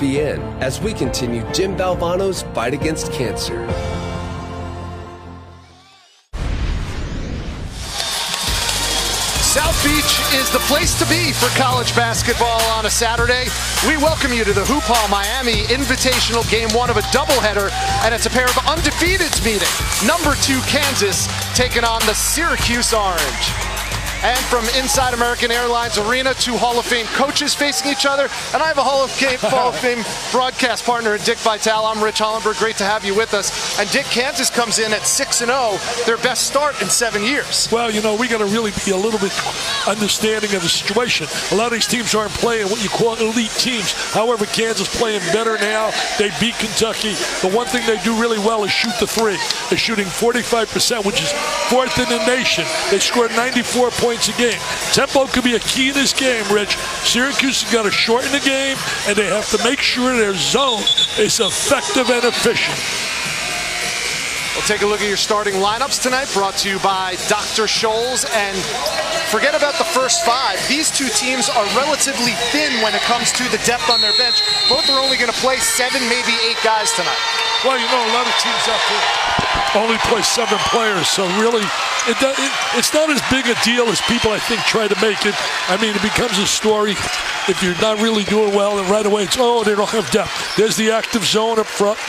be in as we continue Jim Valvano's fight against cancer. South Beach is the place to be for college basketball on a Saturday. We welcome you to the Hoop Hall Miami Invitational Game 1 of a doubleheader, and it's a pair of undefeateds meeting. Number 2 Kansas taking on the Syracuse Orange. And from inside American Airlines Arena, 2 Hall of Fame coaches facing each other. And I have a Hall of Fame broadcast partner, Dick Vitale. I'm Rich Hollenberg. Great to have you with us. And Dick, Kansas comes in at 6-0, their best start in 7 years. Well, you know, we got to really be a little bit understanding of the situation. A lot of these teams aren't playing what you call elite teams. However, Kansas playing better now. They beat Kentucky. The one thing they do really well is shoot the 3. They're shooting 45%, which is 4th in the nation. They scored 94 points a game. Tempo could be a key in this game, Rich. Syracuse has got to shorten the game, and they have to make sure their zone is effective and efficient. We'll take a look at your starting lineups tonight, brought to you by Dr. Scholl's. And forget about the first 5. These 2 teams are relatively thin when it comes to the depth on their bench. Both are only going to play 7, maybe 8 guys tonight. Well, you know, a lot of teams out there only play 7 players, so really it's not as big a deal as people, I think, try to make it. I mean, it becomes a story if you're not really doing well, and right away it's, oh, they don't have depth. There's the active zone up front,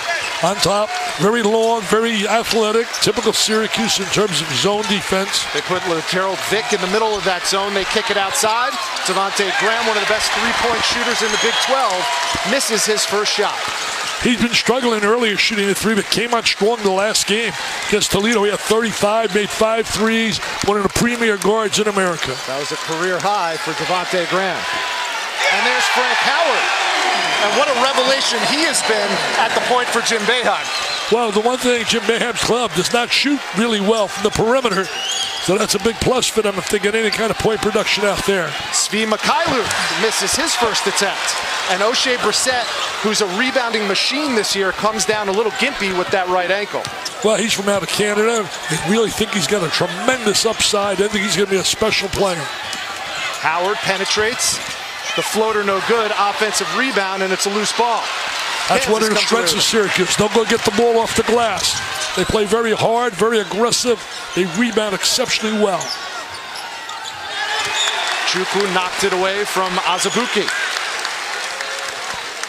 on top, very long, very athletic, typical Syracuse in terms of zone defense. They put Gerald Vick in the middle of that zone. They kick it outside. Devontae Graham, one of the best 3-point shooters in the Big 12, misses his first shot. He's been struggling earlier shooting the 3, but came on strong the last game against Toledo. He had 35, made 5 threes, one of the premier guards in America. That was a career high for Devontae Graham. And there's Frank Howard. And what a revelation he has been at the point for Jim Boeheim. Well, the one thing, Jim Boeheim's club does not shoot really well from the perimeter, so that's a big plus for them if they get any kind of point production out there. Svi Mykhailiuk misses his first attempt. And O'Shea Brissett, who's a rebounding machine this year, comes down a little gimpy with that right ankle. Well, he's from out of Canada. I really think he's got a tremendous upside. I think he's going to be a special player. Howard penetrates. The floater no good, offensive rebound, and it's a loose ball. That's Kansas one of the strengths of Syracuse. They'll go get the ball off the glass. They play very hard, very aggressive. They rebound exceptionally well. Chukwu knocked it away from Azubuike.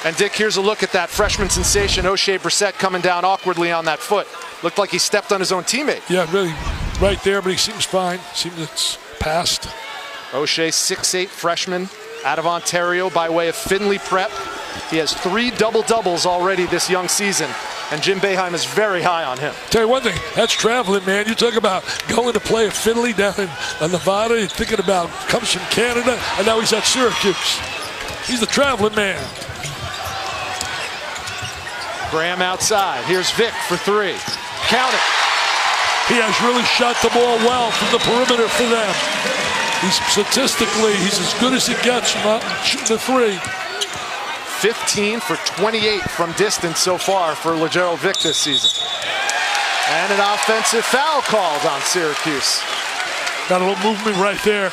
And Dick, here's a look at that freshman sensation, O'Shea Brissett, coming down awkwardly on that foot. Looked like he stepped on his own teammate. Yeah, really right there, but he seems fine. Seems it's passed. O'Shea, 6'8", freshman, out of Ontario by way of Findlay Prep. He has 3 double-doubles already this young season, and Jim Boeheim is very high on him. Tell you one thing, that's traveling, man. You talk about going to play at Findlay down in Nevada, you're thinking about comes from Canada, and now he's at Syracuse. He's the traveling man. Graham outside. Here's Vick for 3. Count it. He has really shot the ball well from the perimeter for them. Statistically, he's as good as he gets from shooting the 3. 15 for 28 from distance so far for LeGerald Vick this season. And an offensive foul called on Syracuse. Got a little movement right there.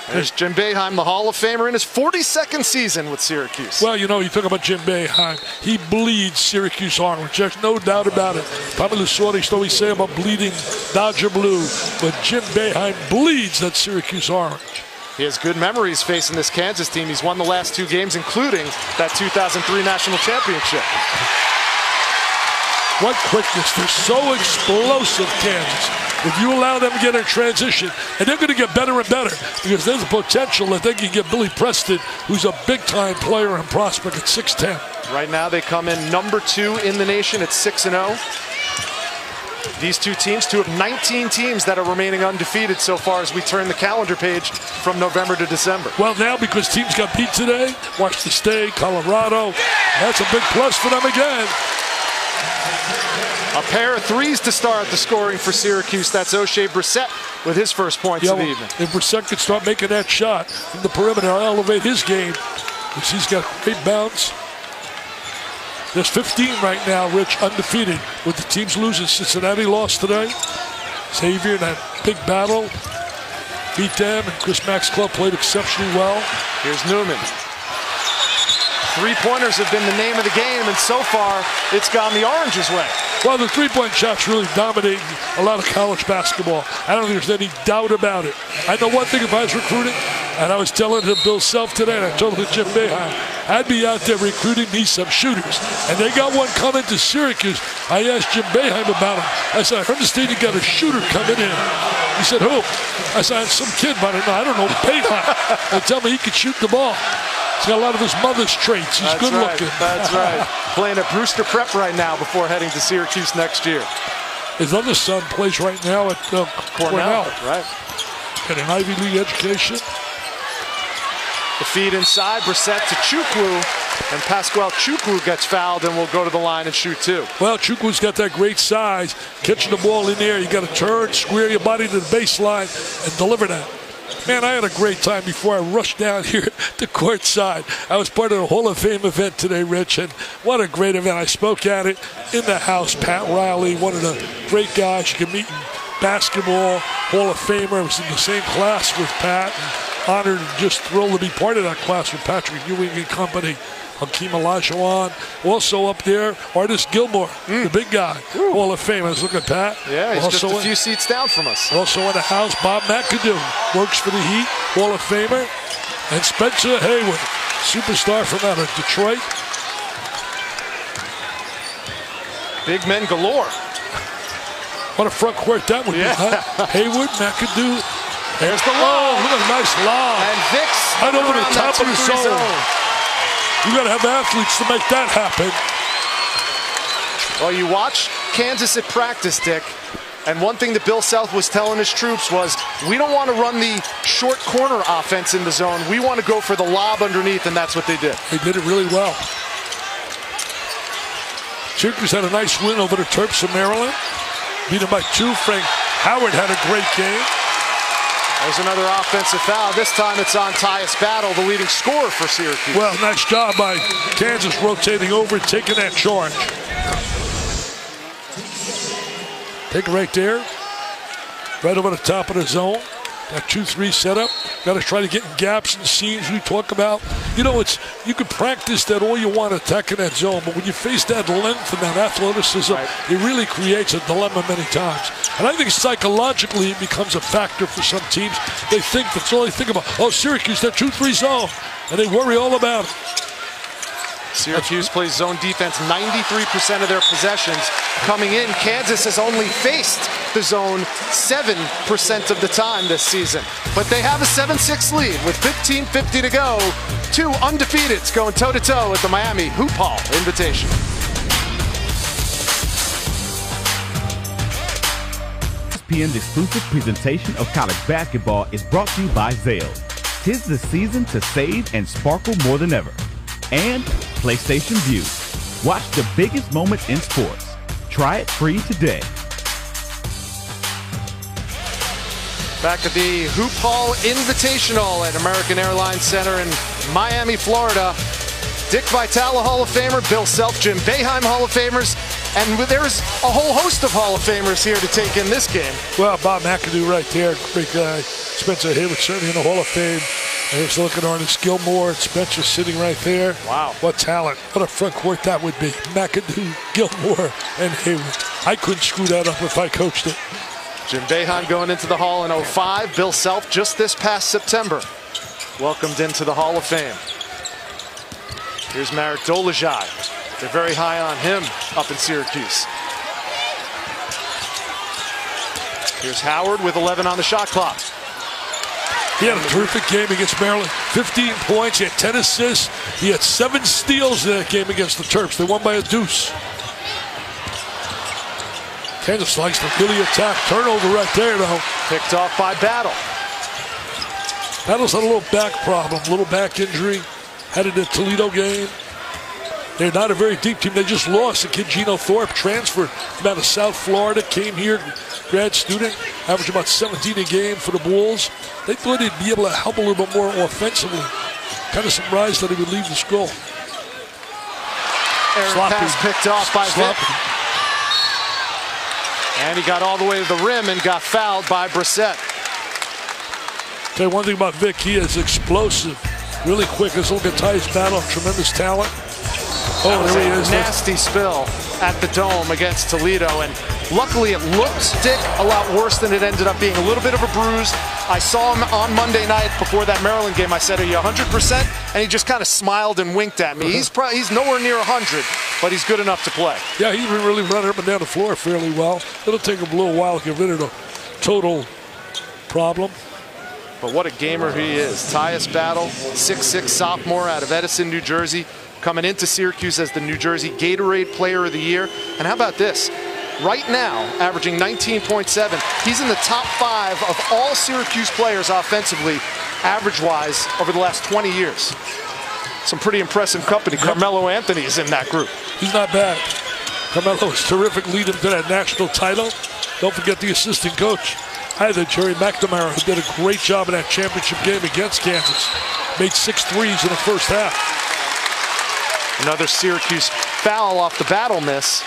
There's Jim Boeheim, the Hall of Famer, in his 42nd season with Syracuse. Well, you know, you talk about Jim Boeheim. He bleeds Syracuse orange. There's no doubt about it. Tommy Lasorda used to always say about bleeding Dodger blue, but Jim Boeheim bleeds that Syracuse orange. He has good memories facing this Kansas team. He's won the last 2 games, including that 2003 national championship. What quickness. They're so explosive, Kansas. If you allow them to get in transition, and they're going to get better and better because there's a potential that they can get Billy Preston, who's a big-time player and prospect at 6'10". Right now they come in number 2 in the nation at 6-0. These 2 teams, 2 of 19 teams that are remaining undefeated so far as we turn the calendar page from November to December. Well, now because teams got beat today, Washington State, Colorado, that's a big plus for them again. A pair of 3s to start the scoring for Syracuse. That's O'Shea Brissett with his first points of the evening. If Brissett could start making that shot from the perimeter, I'll elevate his game because he's got great bounce. There's 15 right now, Rich, undefeated with the teams losing. Cincinnati lost today. Xavier in that big battle beat them, and Chris Mack's club played exceptionally well. Here's Newman. Three-pointers have been the name of the game, and so far, it's gone the Orange's way. Well, the three-point shot's really dominating a lot of college basketball. I don't think there's any doubt about it. I know one thing, if I was recruiting, and I was telling to Bill Self today, and I told him to Jim Boeheim, I'd be out there recruiting me some shooters. And they got one coming to Syracuse. I asked Jim Boeheim about him. I said, I understand you got a shooter coming in. He said, who? I said, some kid, but I don't know, Boeheim. And tell me he could shoot the ball. He's got a lot of his mother's traits. He's good looking. That's right. Playing at Brewster Prep right now before heading to Syracuse next year. His other son plays right now at Cornell. Right. Got an Ivy League education. The feed inside, Brissett to Chukwu, and Pasquale Chukwu gets fouled and will go to the line and shoot two. Well, Chukwu's got that great size. Catching the ball in there, you got to turn, square your body to the baseline, and deliver that. Man, I had a great time before I rushed down here to courtside. I was part of the Hall of Fame event today, Rich, and what a great event. I spoke at it in the house. Pat Riley, one of the great guys you can meet in basketball, Hall of Famer. I was in the same class with Pat. Honored and just thrilled to be part of that class with Patrick Ewing and company. Hakeem Olajuwon. Also up there, Artis Gilmore, the big guy, Hall of Fame. I was looking at Pat. Yeah, he's also just a few seats down from us. Also in the house, Bob McAdoo, works for the Heat, Hall of Famer. And Spencer Haywood, superstar from out of Detroit. Big men galore. What a front court that would be, huh? Haywood, McAdoo. There's the lob. Oh, look at a nice lob. And Vicks right over the top of the zone. You got to have athletes to make that happen. Well, you watch Kansas at practice, Dick, and one thing that Bill Self was telling his troops was, we don't want to run the short corner offense in the zone. We want to go for the lob underneath, and that's what they did. They did it really well. Syracuse had a nice win over the Terps of Maryland. Beat them by 2. Frank Howard had a great game. There's another offensive foul. This time it's on Tyus Battle, the leading scorer for Syracuse. Well, nice job by Kansas rotating over and taking that charge. Take it right there. Right over the top of the zone. That 2-3 setup. Got to try to get in gaps and seams we talk about. You know, you can practice that all you want attacking that zone, but when you face that length and that athleticism, it really creates a dilemma many times. And I think psychologically it becomes a factor for some teams. They think that's all they think about. Oh, Syracuse, that 2-3 zone. And they worry all about it. Syracuse plays zone defense 93% of their possessions. Coming in, Kansas has only faced the zone 7% of the time this season. But they have a 7-6 lead with 15:50 to go. 2 undefeateds going toe-to-toe at the Miami Hoop Hall Invitational. ESPN's exclusive presentation of college basketball is brought to you by Zales. 'Tis the season to save and sparkle more than ever. And PlayStation Vue. Watch the biggest moments in sports. Try it free today. Back at the Hoop Hall Invitational at American Airlines Center in Miami, Florida. Dick Vitale, Hall of Famer, Bill Self, Jim Boeheim, Hall of Famers, and there's a whole host of Hall of Famers here to take in this game. Well, Bob McAdoo right there, great guy. Spencer Haywood certainly in the Hall of Fame. And he's looking at Artis Gilmore, Spencer sitting right there. Wow. What talent. What a front court that would be. McAdoo, Gilmore, and Haywood. I couldn't screw that up if I coached it. Jim Boeheim going into the Hall in 05. Bill Self just this past September welcomed into the Hall of Fame. Here's Marek Dolezaj. They're very high on him up in Syracuse. Here's Howard with 11 on the shot clock. He had a terrific game against Maryland. 15 points, he had 10 assists. He had 7 steals in that game against the Terps. They won by a deuce. Kansas likes to really attack. Turnover right there, though. Picked off by Battle. Battle's had a little back problem, a little back injury. Had it in the Toledo game. They're not a very deep team. They just lost. The kid Geno Thorpe transferred from out of South Florida, came here, grad student, averaged about 17 a game for the Bulls. They thought he'd be able to help a little bit more offensively. Kind of surprised that he would leave the school. Pass picked off by Vic. And he got all the way to the rim and got fouled by Brissett. Tell you one thing about Vic, he is explosive. really quick. Let's look at Tyus Battle, tremendous talent. Oh, there he is. Nasty spill at the Dome against Toledo, and luckily it looked, Dick, a lot worse than it ended up being. A little bit of a bruise. I saw him on Monday night before that Maryland game. I said, "Are you 100%?" And he just kind of smiled and winked at me. He's nowhere near 100, but he's good enough to play. Yeah, he's been really running up and down the floor fairly well. It'll take him a little while to get rid of the total problem. But what a gamer he is. Tyus Battle, 6'6" sophomore out of Edison, New Jersey, coming into Syracuse as the New Jersey Gatorade Player of the Year. And how about this? Right now, averaging 19.7. He's in the top 5 of all Syracuse players offensively, average-wise, over the last 20 years. Some pretty impressive company. Carmelo Anthony is in that group. He's not bad. Carmelo was terrific, lead him to that national title. Don't forget the assistant coach, either Jerry McNamara, who did a great job in that championship game against Kansas. Made 6 threes in the first half. Another Syracuse foul off the Battle miss.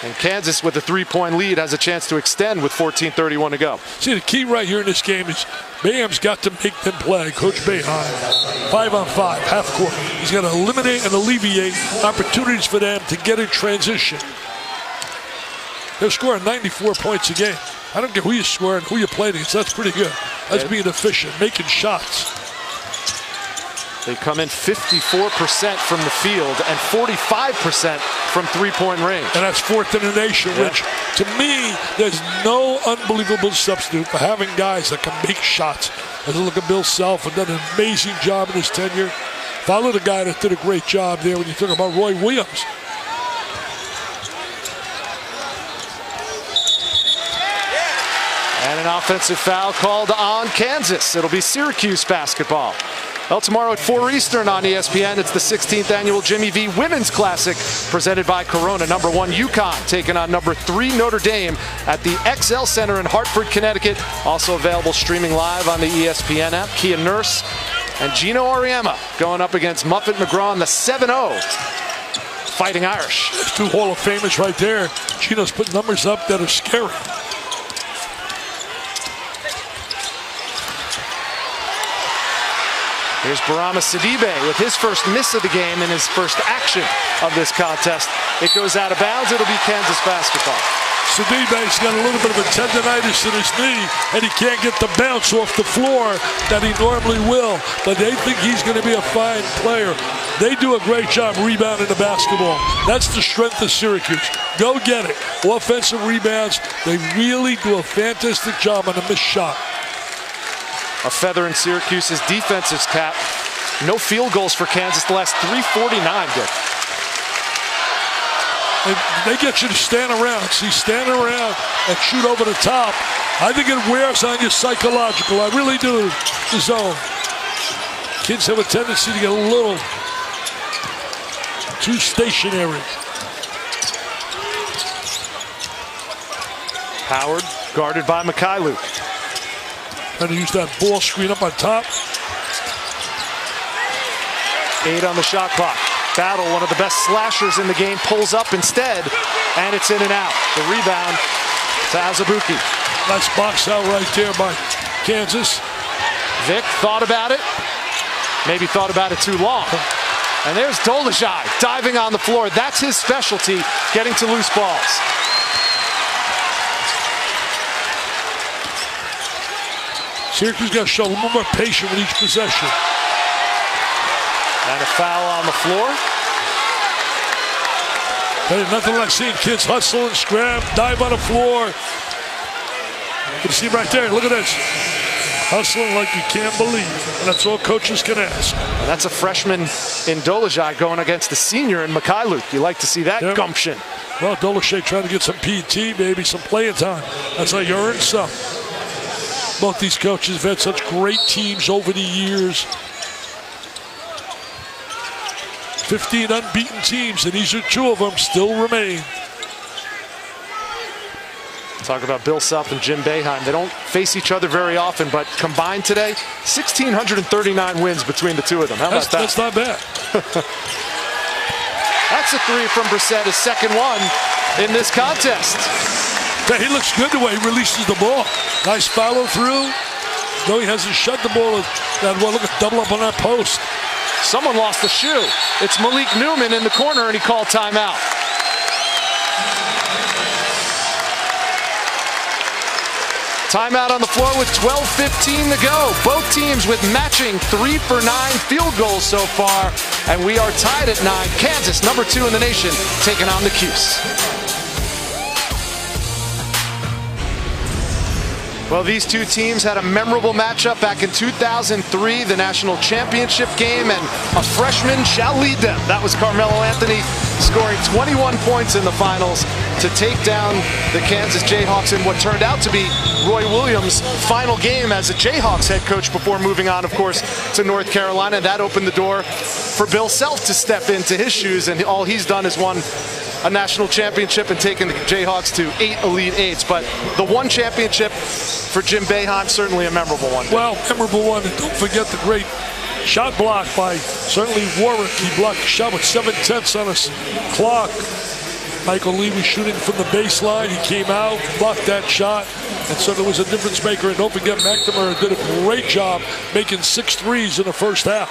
And Kansas, with a 3-point lead, has a chance to extend with 14:31 to go. See, the key right here in this game is Boeheim's got to make them play. Coach Boeheim, 5-on-5, half court. He's got to eliminate and alleviate opportunities for them to get in transition. They're scoring 94 points a game. I don't care who you're scoring, who you're playing against. That's pretty good. That's being efficient, making shots. They come in 54% from the field and 45% from three-point range. And that's 4th in the nation, which, to me, there's no unbelievable substitute for having guys that can make shots. As I look at Bill Self, and done an amazing job in his tenure. Followed a guy that did a great job there when you talk about Roy Williams. And an offensive foul called on Kansas. It'll be Syracuse basketball. Well, tomorrow at 4 Eastern on ESPN, it's the 16th annual Jimmy V Women's Classic presented by Corona. Number 1 UConn taking on number 3 Notre Dame at the XL Center in Hartford, Connecticut. Also available streaming live on the ESPN app. Kia Nurse and Gino Auriemma going up against Muffet McGraw in the 7-0 Fighting Irish. There's 2 Hall of Famers right there. Gino's put numbers up that are scary. Here's Barama Sidibe with his first miss of the game and his first action of this contest. It goes out of bounds. It'll be Kansas basketball. Sidibe's got a little bit of a tendonitis in his knee, and he can't get the bounce off the floor that he normally will. But they think he's going to be a fine player. They do a great job rebounding the basketball. That's the strength of Syracuse. Go get it. Offensive rebounds. They really do a fantastic job on a missed shot. A feather in Syracuse's defensive cap. No field goals for Kansas the last 3:49, Dick. And they get you to stand around. See, stand around and shoot over the top. I think it wears on you psychological. I really do, the zone. Kids have a tendency to get a little too stationary. Howard guarded by Mikhailuk. Trying to use that ball screen up on top. 8 on the shot clock. Battle, one of the best slashers in the game, pulls up instead, and it's in and out. The rebound to Azubuike. Nice box out right there by Kansas. Vic thought about it. Maybe thought about it too long. And there's Dolezaj diving on the floor. That's his specialty, getting to loose balls. Syracuse got to show a little more patience with each possession. And a foul on the floor. Hey, nothing like seeing kids hustle and scram, dive on the floor. You can see right there, look at this. Hustling like you can't believe. And that's all coaches can ask. And that's a freshman in Dolezaj going against the senior in Mikhailuk. You like to see that gumption. Well, Dolezaj trying to get some PT, maybe some playing time. That's how you earn some. Both these coaches have had such great teams over the years. 15 unbeaten teams, and these are 2 of them still remain. Talk about Bill Self and Jim Boeheim. They don't face each other very often, but combined today, 1,639 wins between the 2 of them. How about that? That's not bad. That's a 3 from Brissett, his second one in this contest. He looks good the way he releases the ball. Nice follow through. No, he hasn't shut the ball. Well, look at double up on that post. Someone lost the shoe. It's Malik Newman in the corner, and he called timeout. Timeout on the floor with 12:15 to go. Both teams with matching 3 for 9 field goals so far, and we are tied at 9. Kansas, number 2 in the nation, taking on the Cuse. Well, these two teams had a memorable matchup back in 2003, the national championship game, and a freshman shall lead them. That was Carmelo Anthony, scoring 21 points in the finals to take down the Kansas Jayhawks in what turned out to be Roy Williams' final game as a Jayhawks head coach before moving on, of course, to North Carolina. That opened the door for Bill Self to step into his shoes, and all he's done is won a national championship and taken the Jayhawks to 8 Elite Eights. But the one championship for Jim Boeheim, certainly a memorable one. Well, memorable one. And don't forget the great shot block by certainly Warwick. He blocked the shot with 7/10 on his clock. Michael Lee was shooting from the baseline. He came out, blocked that shot, and so there was a difference maker. And don't forget, McNamara did a great job making 6 threes in the first half.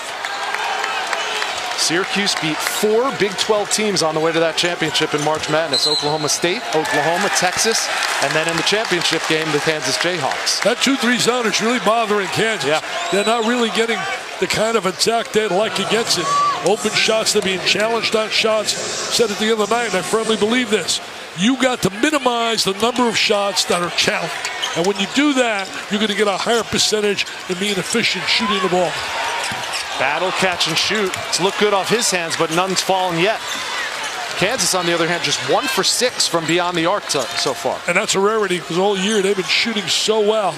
Syracuse beat 4 Big 12 teams on the way to that championship in March Madness. Oklahoma State, Oklahoma, Texas, and then in the championship game, the Kansas Jayhawks. That 2-3 zone is really bothering Kansas. Yeah. They're not really getting the kind of attack they'd like against it. Open shots, they're being challenged on shots. Said at the end of the night, and I firmly believe this, you got to minimize the number of shots that are challenged. And when you do that, you're going to get a higher percentage in being efficient shooting the ball. Battle, catch, and shoot. It's looked good off his hands, but none's fallen yet. Kansas, on the other hand, just 1 for 6 from beyond the arc so far. And that's a rarity because all year they've been shooting so well.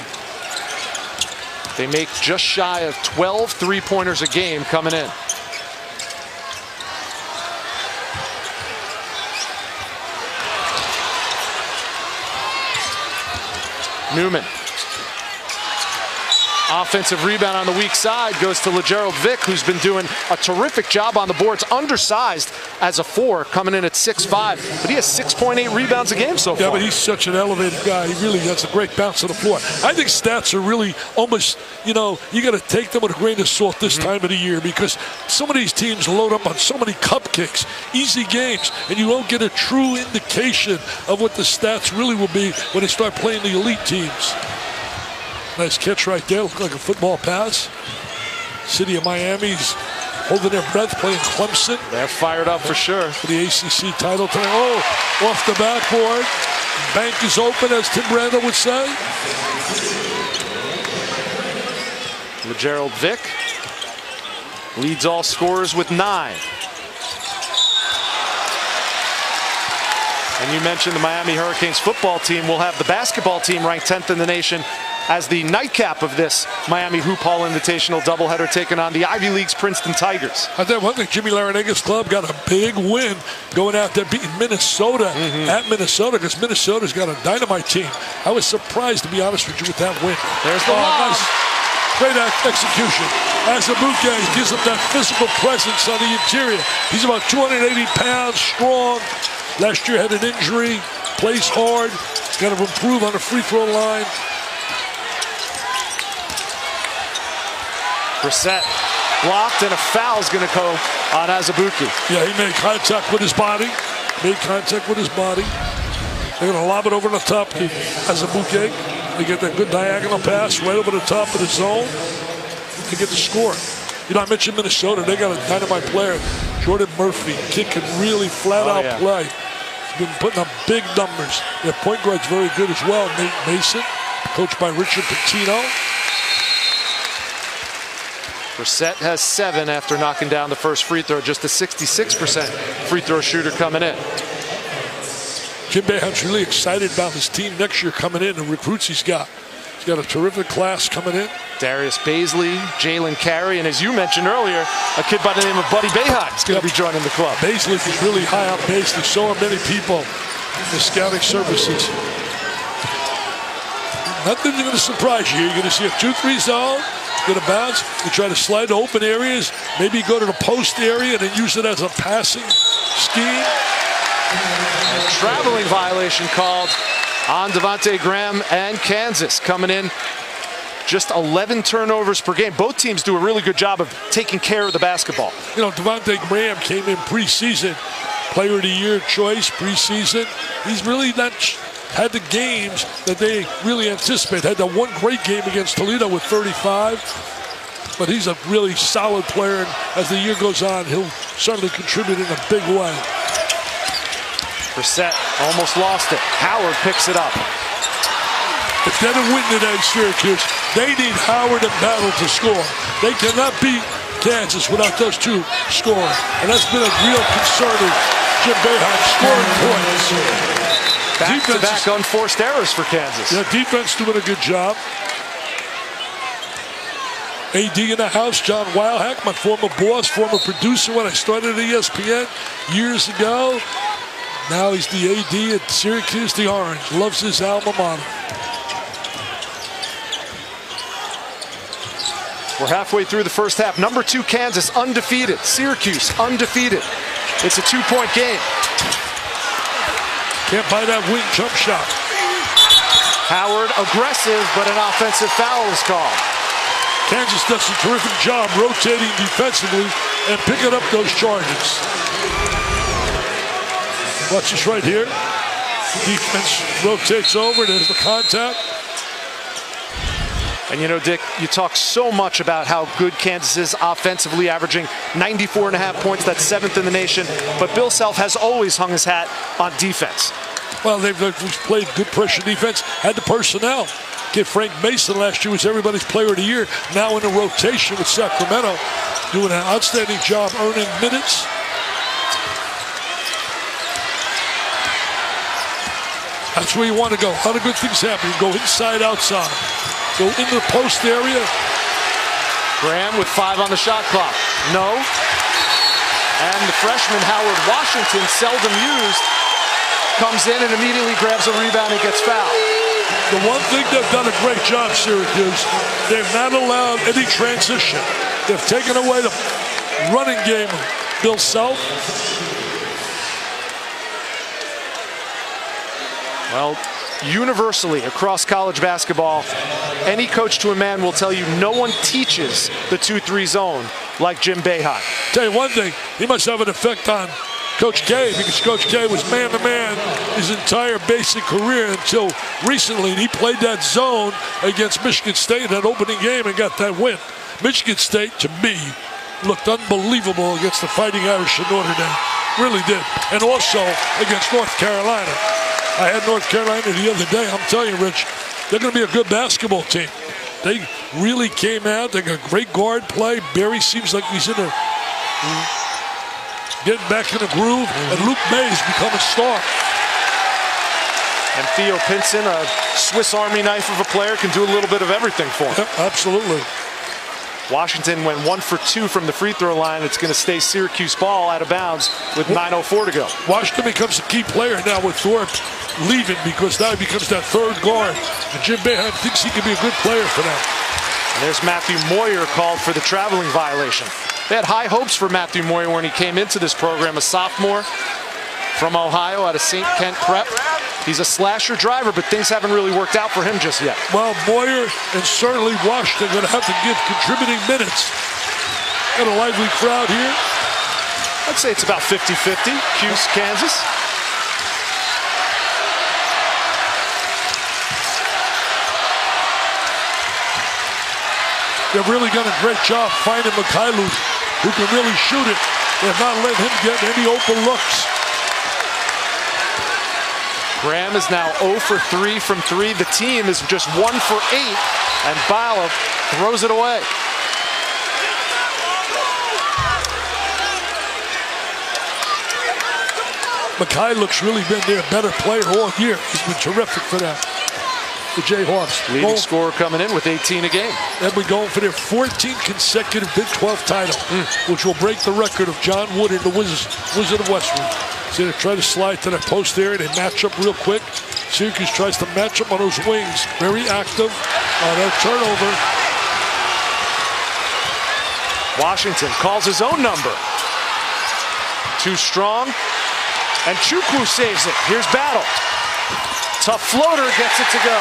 They make just shy of 12 three-pointers a game coming in. Newman. Offensive rebound on the weak side goes to LeGerald Vick, who's been doing a terrific job on the boards. Undersized as a 4, coming in at 6'5", but he has 6.8 rebounds a game so far. Yeah, but he's such an elevated guy. He really has a great bounce on the floor. I think stats are really almost, you got to take them with a grain of salt this time of the year because some of these teams load up on so many cupcakes, easy games, and you don't get a true indication of what the stats really will be when they start playing the elite teams. Nice catch right there. Looked like a football pass. City of Miami's holding their breath, playing Clemson. They're fired up for sure. For the ACC title tonight. Oh, off the backboard. Bank is open, as Tim Randall would say. LeGerald Vick leads all scorers with 9. And you mentioned the Miami Hurricanes football team will have the basketball team ranked 10th in the nation as the nightcap of this Miami Hoop Hall Invitational doubleheader, taking on the Ivy League's Princeton Tigers. I tell you one thing, Jimmy Larinaga's club got a big win going out there beating Minnesota at Minnesota because Minnesota's got a dynamite team. I was surprised, to be honest with you, with that win. There's the lob. Nice. Great execution. Azubuike gives him that physical presence on the interior. He's about 280 pounds, strong. Last year had an injury, plays hard, got to improve on the free throw line. Brissett blocked, and a foul's going to go on Azubuike. Yeah, he made contact with his body. They're going to lob it over the top to Azubuike. They get that good diagonal pass right over the top of the zone. They get the score. I mentioned Minnesota. They got a dynamite player, Jordan Murphy, kicking really flat-out play. He's been putting up big numbers. Their point guard's very good as well, Nate Mason, coached by Richard Pitino. Brissett has 7 after knocking down the first free throw. Just a 66% free throw shooter coming in. Jim Boeheim's really excited about his team next year coming in, the recruits he's got. He's got a terrific class coming in. Darius Baisley, Jalen Carey, and as you mentioned earlier, a kid by the name of Buddy Boeheim is going to be joining the club. Baisley is really high on Baisley. So are many people in the scouting services. Nothing's going to surprise you. You're going to see a 2-3 zone. Get a bounce, you try to slide to open areas, maybe go to the post area and then use it as a passing scheme. A traveling violation called on Devontae Graham, and Kansas coming in just 11 turnovers per game. Both teams do a really good job of taking care of the basketball. You know, Devontae Graham came in preseason, Player of the Year choice preseason. He's really not had the games that they really anticipate. Had that one great game against Toledo with 35, but he's a really solid player, and as the year goes on, he'll certainly contribute in a big way. Brissett almost lost it. Howard picks it up. If they're to win today, Syracuse, they need Howard and Battle to score. They cannot beat Kansas without those two scoring. And that's been a real concern of Jim Boeheim, scoring points. Back-to-back unforced errors for Kansas. Yeah, defense doing a good job. AD in the house, John Weilhack, my former boss, former producer when I started at ESPN years ago. Now he's the AD at Syracuse, the Orange. Loves his alma mater. We're halfway through the first half. Number 2, Kansas, undefeated. Syracuse, undefeated. It's a 2-point game. Can't buy that wing jump shot. Howard, aggressive, but an offensive foul is called. Kansas does a terrific job rotating defensively and picking up those charges. Watch this right here. Defense rotates over. There's the contact. And you know, Dick, you talk so much about how good Kansas is offensively, averaging 94.5 points. That's 7th in the nation. But Bill Self has always hung his hat on defense. Well, they've played good pressure defense, had the personnel. Kid Frank Mason last year was everybody's Player of the Year. Now in the rotation with Sacramento, doing an outstanding job earning minutes. That's where you want to go. A lot of good things happen. You go inside, outside. Go into the post area. Graham with 5 on the shot clock. No. And the freshman Howard Washington, seldom used, comes in and immediately grabs a rebound and gets fouled. The one thing they've done a great job, Syracuse, they've not allowed any transition. They've taken away the running game of Bill Self. Well, universally across college basketball, any coach to a man will tell you no one teaches the 2-3 zone like Jim Boeheim. Tell you one thing, he must have an effect on Coach K, because Coach K was man-to-man his entire basic career until recently. He played that zone against Michigan State in that opening game and got that win. Michigan State, to me, looked unbelievable against the Fighting Irish of Notre Dame. Really did. And also against North Carolina. I had North Carolina the other day. I'm telling you, Rich, they're going to be a good basketball team. They really came out. They got great guard play. Barry seems like he's in a getting back in the groove. And Luke May's become a star. And Theo Pinson, a Swiss Army knife of a player, can do a little bit of everything for him. Yeah, absolutely. Washington went 1 for 2 from the free throw line. It's going to stay Syracuse ball out of bounds with 9:04 to go. Washington becomes a key player now with Thorpe leaving, because now he becomes that third guard. And Jim Boeheim thinks he can be a good player for them. And there's Matthew Moyer called for the traveling violation. They had high hopes for Matthew Moyer when he came into this program, a sophomore from Ohio out of St. Kent Prep. He's a slasher driver, but things haven't really worked out for him just yet. Well, Moyer and certainly Washington are going to have to give contributing minutes. Got a lively crowd here. I'd say it's about 50-50, Cuse, Kansas. They've really done a great job finding Mikhailu, who can really shoot it. They have not let him get any open looks. Graham is now 0 for 3 from 3. The team is just 1 for 8, and Bala throws it away. Mikhailu's really been their better player all year. He's been terrific for them. The Jayhawks. Leading scorer coming in with 18 a game. They'll be going for their 14th consecutive Big 12 title, which will break the record of John Wood and the Wizard of Westwood. So they try to slide to the post area. They match up real quick. Syracuse tries to match up on those wings. Very active on their turnover. Washington calls his own number. Too strong. And Chukwu saves it. Here's Battle. Tough floater gets it to go.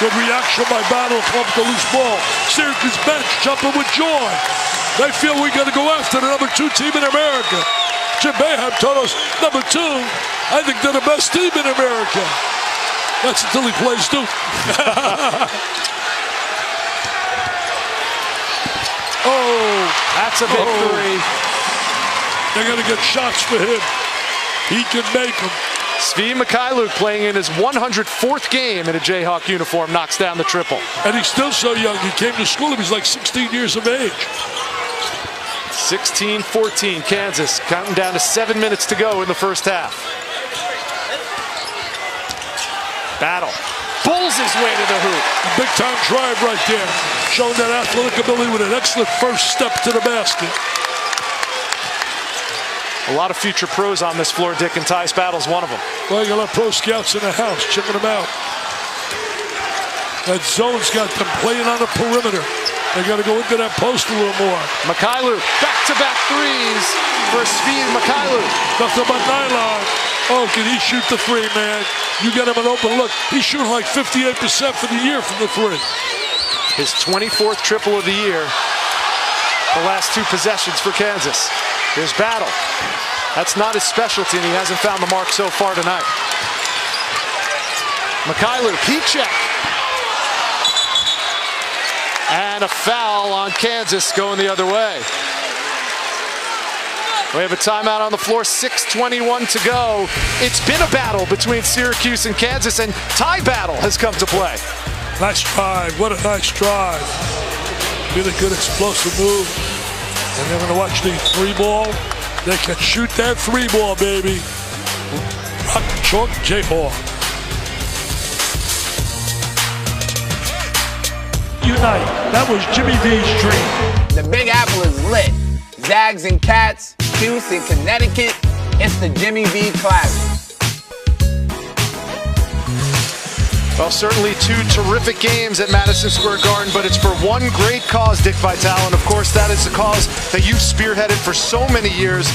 Good reaction by Battle to the loose ball. Syracuse bench jumping with joy. They feel we got to go after the number 2 team in America. Jim Boeheim told us, number 2, I think they're the best team in America. That's until he plays Duke. Oh, that's a victory. They're going to get shots for him. He can make them. Svi Mikhailuk, playing in his 104th game in a Jayhawk uniform, knocks down the triple. And he's still so young. He came to school, he was like 16 years of age. 16-14, Kansas, counting down to 7 minutes to go in the first half. Battle. Pulls his way to the hoop. A big-time drive right there. Showing that athletic ability with an excellent first step to the basket. A lot of future pros on this floor, Dick, and Tyus Battle's one of them. Well, you got a lot of pro scouts in the house checking them out. That zone's got them playing on the perimeter. They got to go into that post a little more. Mikhailuk, back-to-back threes for Svi Mikhailuk. Nothing but nylon. Oh, can he shoot the 3, man? You get him an open look. He's shooting like 58% for the year from the 3. His 24th triple of the year. The last 2 possessions for Kansas. Here's Battle. That's not his specialty, and he hasn't found the mark so far tonight. Mikhailuk, heat check. And a foul on Kansas going the other way. We have a timeout on the floor, 6:21 to go. It's been a battle between Syracuse and Kansas, and tie battle has come to play. Nice drive, what a nice drive. Really good explosive move. And they're gonna watch the 3-ball. They can shoot that 3-ball, baby. Rock, chalk, Jayhawk. Unite, that was Jimmy V's dream. The Big Apple is lit. Zags and Cats, Cuse in Connecticut. It's the Jimmy V Classic. Well, certainly 2 terrific games at Madison Square Garden, but it's for one great cause, Dick Vitale, and of course that is the cause that you've spearheaded for so many years.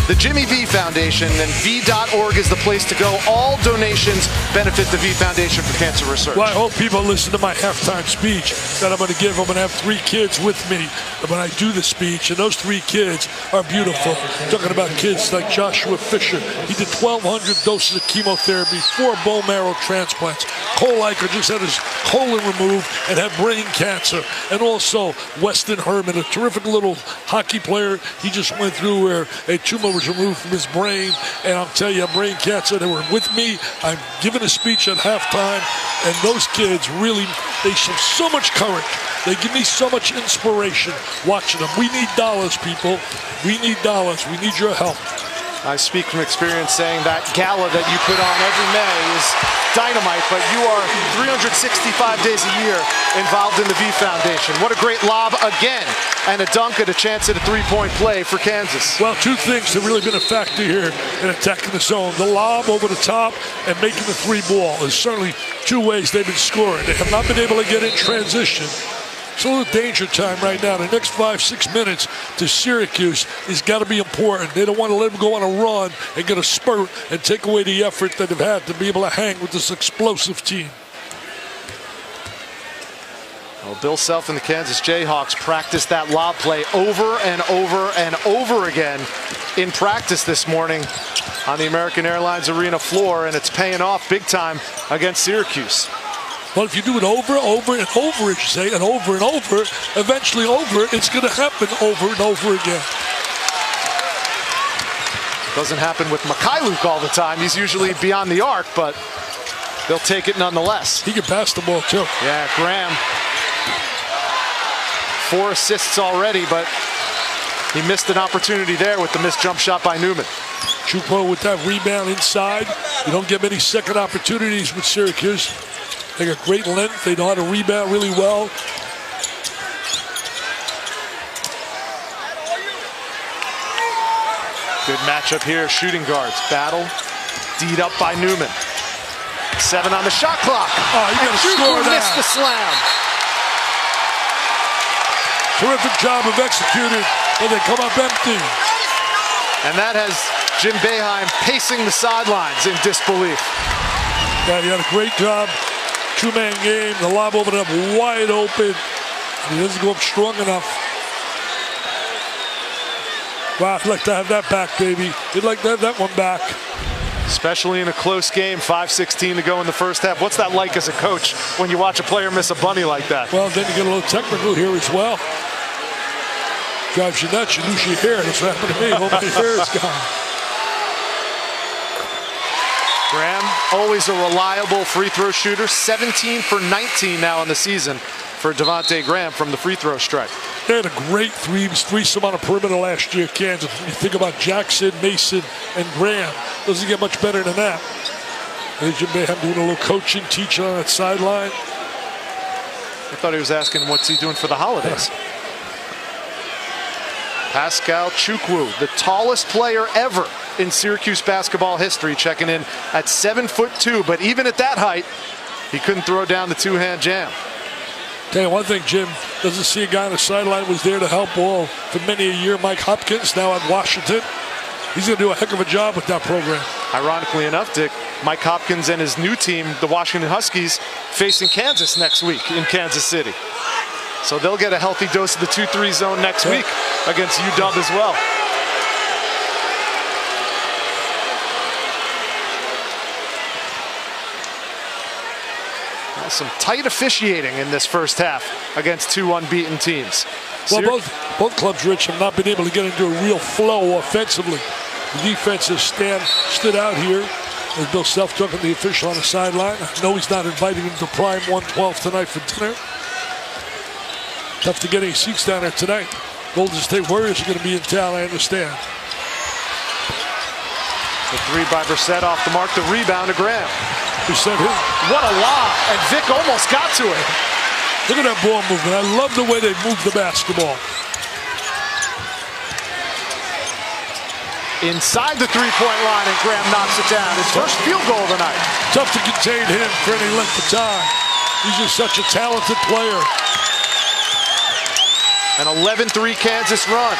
The Jimmy V Foundation, and V.org is the place to go. All donations benefit the V Foundation for Cancer Research. Well, I hope people listen to my halftime speech that I'm going to give. I'm going to have 3 kids with me when I do the speech, and those 3 kids are beautiful. Talking about kids like Joshua Fisher. He did 1,200 doses of chemotherapy, 4 bone marrow transplants. Cole Eicher just had his colon removed and had brain cancer. And also Weston Herman, a terrific little hockey player. He just went through where a tumor was removed from his brain, and I'll tell you, brain cancer. They were with me. I'm giving a speech at halftime, and those kids really, they show so much courage. They give me so much inspiration watching them. We need dollars, people. We need dollars. We need your help. I speak from experience saying that gala that you put on every May is dynamite, but you are 365 days a year involved in the V Foundation. What a great lob again, and a dunk at a chance at a 3-point play for Kansas. Well, 2 things have really been a factor here in attacking the zone. The lob over the top and making the 3-ball is certainly 2 ways they've been scoring. They have not been able to get in transition. It's a little danger time right now. The next 5-6 minutes to Syracuse has got to be important. They don't want to let them go on a run and get a spurt and take away the effort that they've had to be able to hang with this explosive team. Well, Bill Self and the Kansas Jayhawks practiced that lob play over and over and over again in practice this morning on the American Airlines Arena floor, and it's paying off big time against Syracuse. Well, if you do it over and over, as you say, and over, eventually it's going to happen over and over again. Doesn't happen with Mikhailuk all the time. He's usually beyond the arc, but they'll take it nonetheless. He can pass the ball, too. Yeah, Graham. 4 assists already, but he missed an opportunity there with the missed jump shot by Newman. Chupo with that rebound inside. You don't get many second opportunities with Syracuse. They got great length. They know how to rebound really well. Good matchup here, shooting guards. Battle, D'd up by Newman. 7 on the shot clock. Oh, you got to score that. Missed the slam. Terrific job of executing, and they come up empty. And that has Jim Boeheim pacing the sidelines in disbelief. Yeah, he had a great job. Two-man game. The lob opened up wide open. He doesn't go up strong enough. Wow, I'd like to have that back, baby. You'd like to have that one back. Especially in a close game, 5:16 to go in the first half. What's that like as a coach when you watch a player miss a bunny like that? Well, then you get a little technical here as well. Drives you nuts, you lose your hair. That's what happened to me. All my hair is gone. Graham, always a reliable free throw shooter. 17 for 19 now in the season for Devontae Graham from the free throw strike. They had a great threesome on a perimeter last year, Kansas. When you think about Jackson, Mason, and Graham, doesn't get much better than that. Jim Boeheim doing a little coaching, teaching on that sideline. I thought he was asking what's he doing for the holidays. Pascal Chukwu, the tallest player ever in Syracuse basketball history, checking in at 7'2", but even at that height, he couldn't throw down the two-hand jam. Tell you one thing, Jim, doesn't see a guy on the sideline was there to help all for many a year. Mike Hopkins, now at Washington. He's going to do a heck of a job with that program. Ironically enough, Dick, Mike Hopkins and his new team, the Washington Huskies, facing Kansas next week in Kansas City. So they'll get a healthy dose of the 2-3 zone next week against UW as well. Some tight officiating in this first half against two unbeaten teams. Well, both clubs, Rich, have not been able to get into a real flow offensively. The defense has stood out here. As Bill Self talking to the official on the sideline. I know he's not inviting him to Prime 112 tonight for dinner. Tough to get any seats down there tonight. Golden State Warriors are going to be in town, I understand. The three by Brissett off the mark. The rebound to Graham. Brissett hit. What a lob, and Vic almost got to it. Look at that ball movement. I love the way they move the basketball. Inside the three-point line, and Graham knocks it down. His first field goal of the night. Tough to contain him for any length of time. He's just such a talented player. An 11-3 Kansas run.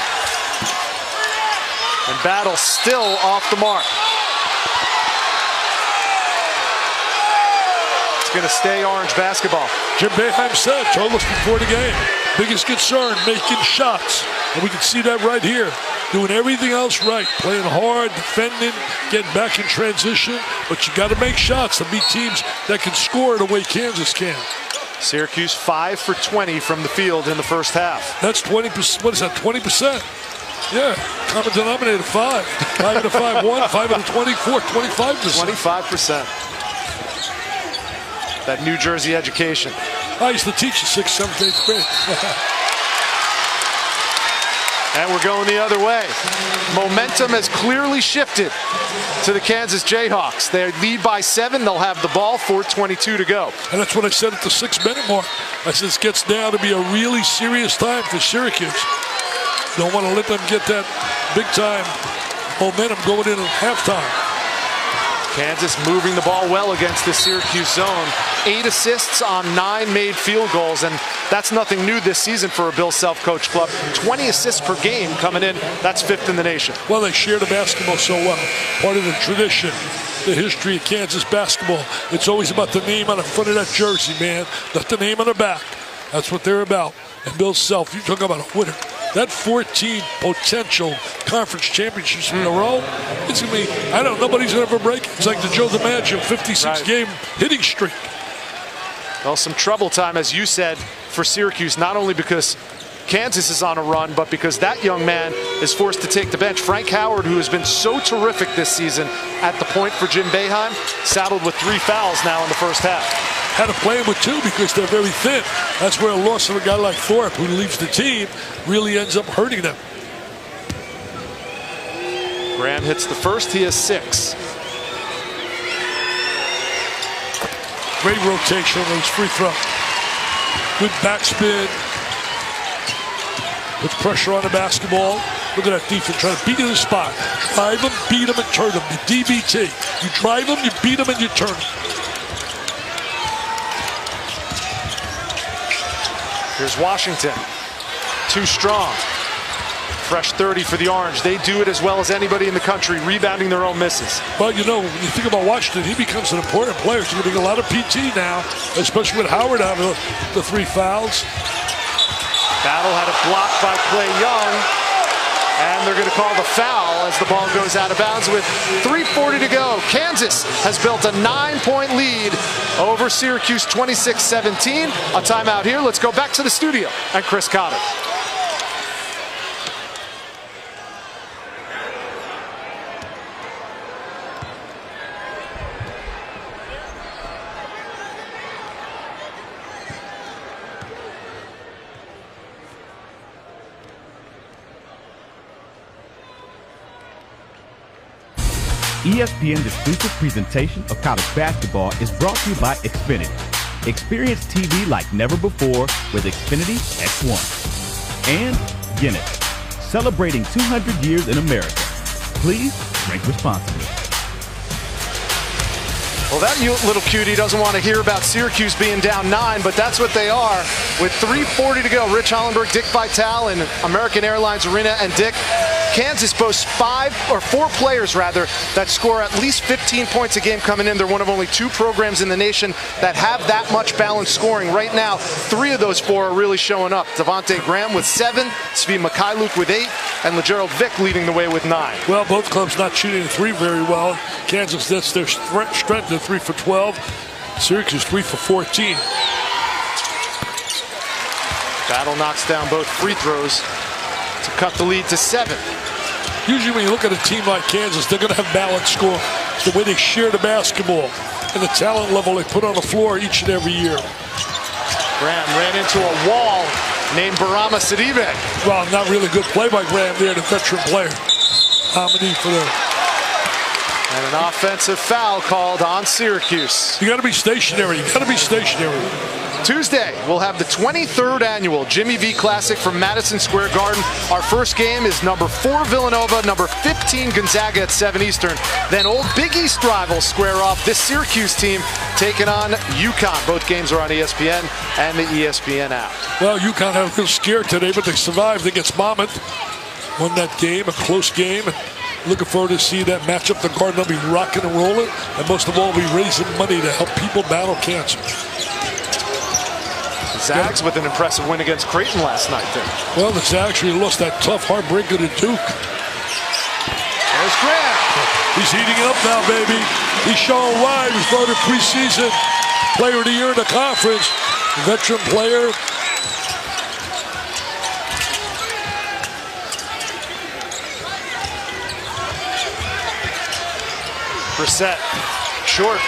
And Battle still off the mark. It's going to stay Orange basketball. Jim Boeheim said, told us before the game, biggest concern, making shots. And we can see that right here. Doing everything else right. Playing hard, defending, getting back in transition. But you got to make shots to beat teams that can score the way Kansas can. Syracuse 5 for 20 from the field in the first half. That's 20%. What is that, 20%? Yeah, common denominator, 5. 5 out of 5, 1, 5 out of 24, 25%. 25%. That New Jersey education. I used to teach in 6th, 7th, 8th grade. And we're going the other way. Momentum has clearly shifted to the Kansas Jayhawks. They lead by 7. They'll have the ball, 4:22 to go. And that's what I said at the 6-minute mark. I said this gets down to be a really serious time for Syracuse. Don't want to let them get that big-time momentum going in at halftime. Kansas moving the ball well against the Syracuse zone. 8 assists on 9 made field goals, and that's nothing new this season for a Bill Self-coached club. 20 assists per game coming in. That's 5th in the nation. Well, they share the basketball so well. Part of the tradition, the history of Kansas basketball. It's always about the name on the front of that jersey, man, not the name on the back. That's what they're about. And Bill Self, you talk about a winner. That 14 potential conference championships in a row, it's going to be, I don't know, nobody's going to ever break it. It's like the Joe DiMaggio 56-game hitting streak. Well, some trouble time, as you said, for Syracuse, not only because Kansas is on a run, but because that young man is forced to take the bench. Frank Howard, who has been so terrific this season at the point for Jim Boeheim, saddled with 3 fouls now in the first half. Had to play him with 2 because they're very thin. That's where a loss of a guy like Thorpe, who leaves the team, really ends up hurting them. Graham hits the first. He has 6. Great rotation on his free throw. Good backspin. Puts pressure on the basketball. Look at that defense trying to beat him in the spot. Drive him, beat him, and turn him. The DBT. You drive him, you beat him, and you turn him. Here's Washington. Too strong. Fresh 30 for the Orange. They do it as well as anybody in the country, rebounding their own misses. Well, you know, when you think about Washington, he becomes an important player. He's going to get a lot of PT now, especially with Howard out of the 3 fouls. Battle had it blocked by Clay Young, and they're going to call the foul as the ball goes out of bounds with 3:40 to go. Kansas has built a 9-point lead over Syracuse, 26-17. A timeout here. Let's go back to the studio and Chris Cotter. ESPN's exclusive presentation of college basketball is brought to you by Xfinity. Experience TV like never before with Xfinity X1. And Guinness, celebrating 200 years in America. Please drink responsibly. Well, that little cutie doesn't want to hear about Syracuse being down 9, but that's what they are. With 3:40 to go, Rich Hollenberg, Dick Vitale in American Airlines Arena. And Dick, Kansas boasts 4 players that score at least 15 points a game coming in. They're one of only 2 programs in the nation that have that much balanced scoring. Right now, 3 of those 4 are really showing up. Devontae Graham with 7, Svi Mikhailuk with 8, and LeGerald Vick leading the way with 9. Well, both clubs not shooting the 3 very well. Kansas, that's their strength, they're 3 for 12. Syracuse 3 for 14. Battle knocks down both free throws to cut the lead to 7. Usually when you look at a team like Kansas, they're going to have balanced score. It's the way they share the basketball and the talent level they put on the floor each and every year. Graham ran into a wall named Barama Sidibe. Well, not really good play by Graham there, the veteran player. Nominee for them. And an offensive foul called on Syracuse. You got to be stationary. You got to be stationary. Tuesday, we'll have the 23rd annual Jimmy V Classic from Madison Square Garden. Our first game is number 4 Villanova, number 15 Gonzaga at 7 Eastern. Then old Big East rivals square off. This Syracuse team taking on UConn. Both games are on ESPN and the ESPN app. Well, UConn had a little scare today, but they survived against Monmouth. Won that game, a close game. Looking forward to see that matchup. The Garden will be rocking and rolling, and most of all, be raising money to help people battle cancer. Zags with an impressive win against Creighton last night then. Well, the Zags really lost that tough heartbreaker to Duke. There's Graham. He's heating up now, baby. He's showing why. He's voted preseason player of the year in the conference. Veteran player. Brissett, short.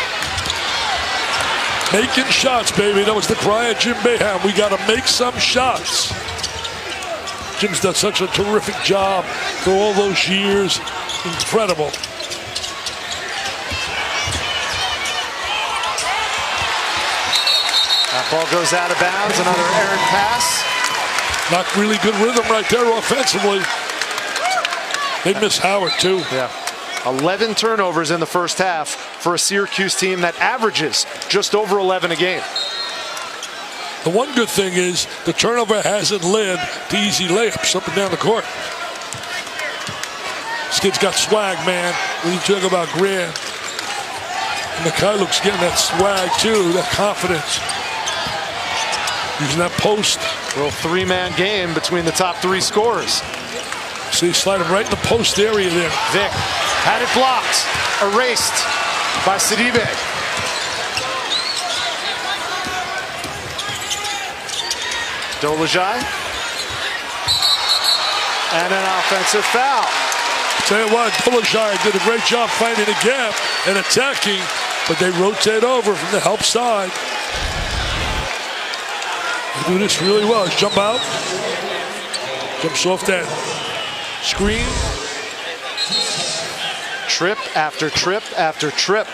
Making shots, baby. That was the cry of Jim Boeheim. We got to make some shots. Jim's done such a terrific job for all those years. Incredible. That ball goes out of bounds. Another errant pass. Not really good rhythm right there offensively. They miss Howard, too. Yeah. 11 turnovers in the first half for a Syracuse team that averages just over 11 a game. The one good thing is the turnover hasn't led to easy layups up and down the court. This kid's got swag, man. When you talk about Graham, Mikhailuk's getting that swag too, that confidence. Using that post. Little 3-man game between the top 3 scorers. See, slide him right in the post area there. Vick had it blocked, erased by Sidibe. Dolezaj. And an offensive foul. Tell you what, Dolezaj did a great job finding a gap and attacking, but they rotate over from the help side. They do this really well. Jump out. Jumps off that screen. Trip after trip after trip.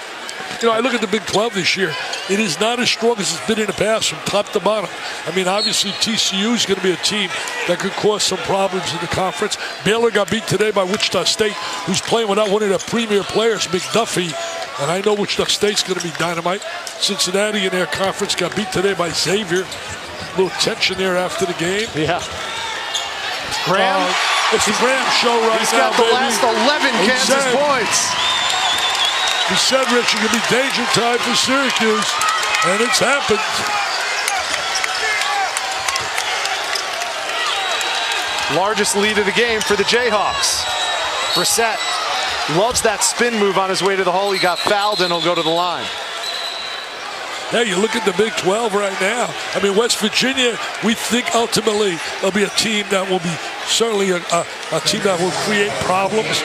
You know, I look at the Big 12 this year. It is not as strong as it's been in the past from top to bottom. I mean, obviously, TCU is going to be a team that could cause some problems in the conference. Baylor got beat today by Wichita State, who's playing without one of their premier players, McDuffie. And I know Wichita State's going to be dynamite. Cincinnati in their conference got beat today by Xavier. A little tension there after the game. Yeah. Graham? It's the Graham show right now, He's got the last 11 Kansas points. He said, Rich, it could be danger time for Syracuse, and it's happened. Largest lead of the game for the Jayhawks. Brissett loves that spin move on his way to the hole. He got fouled and he'll go to the line. Hey, you look at the Big 12 right now. I mean, West Virginia, we think ultimately there'll be a team that will be certainly a team that will create problems.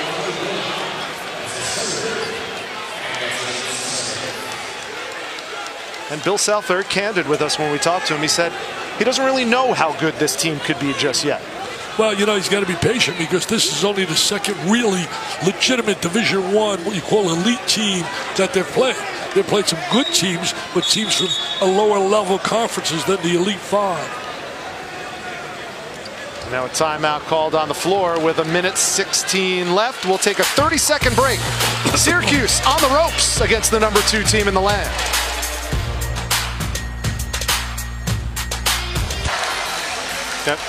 And Bill Self, very candid with us when we talked to him. He said he doesn't really know how good this team could be just yet. Well, you know, he's got to be patient because this is only the second really legitimate Division I, what you call elite team that they've played. They've played some good teams, but teams from a lower level conferences than the Elite Five. Now a timeout called on the floor with 1:16 left. We'll take a 30-second break. Syracuse on the ropes against the #2 team in the land. Yep.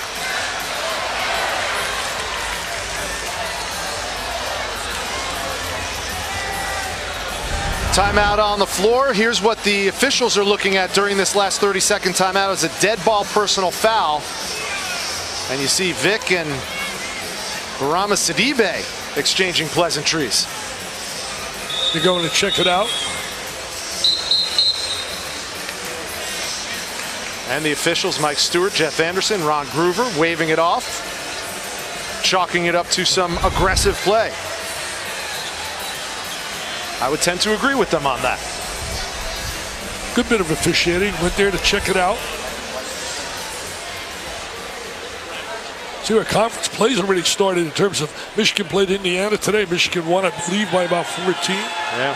Timeout on the floor. Here's what the officials are looking at during this last 30-second timeout. It's a dead ball personal foul. And you see Vic and Barama Sidibe exchanging pleasantries. They're going to check it out. And the officials, Mike Stewart, Jeff Anderson, Ron Groover, waving it off, chalking it up to some aggressive play. I would tend to agree with them on that. Good bit of officiating. Went there to check it out. See where conference plays already started in terms of Michigan played Indiana today. Michigan won, I believe, by about 14. Yeah.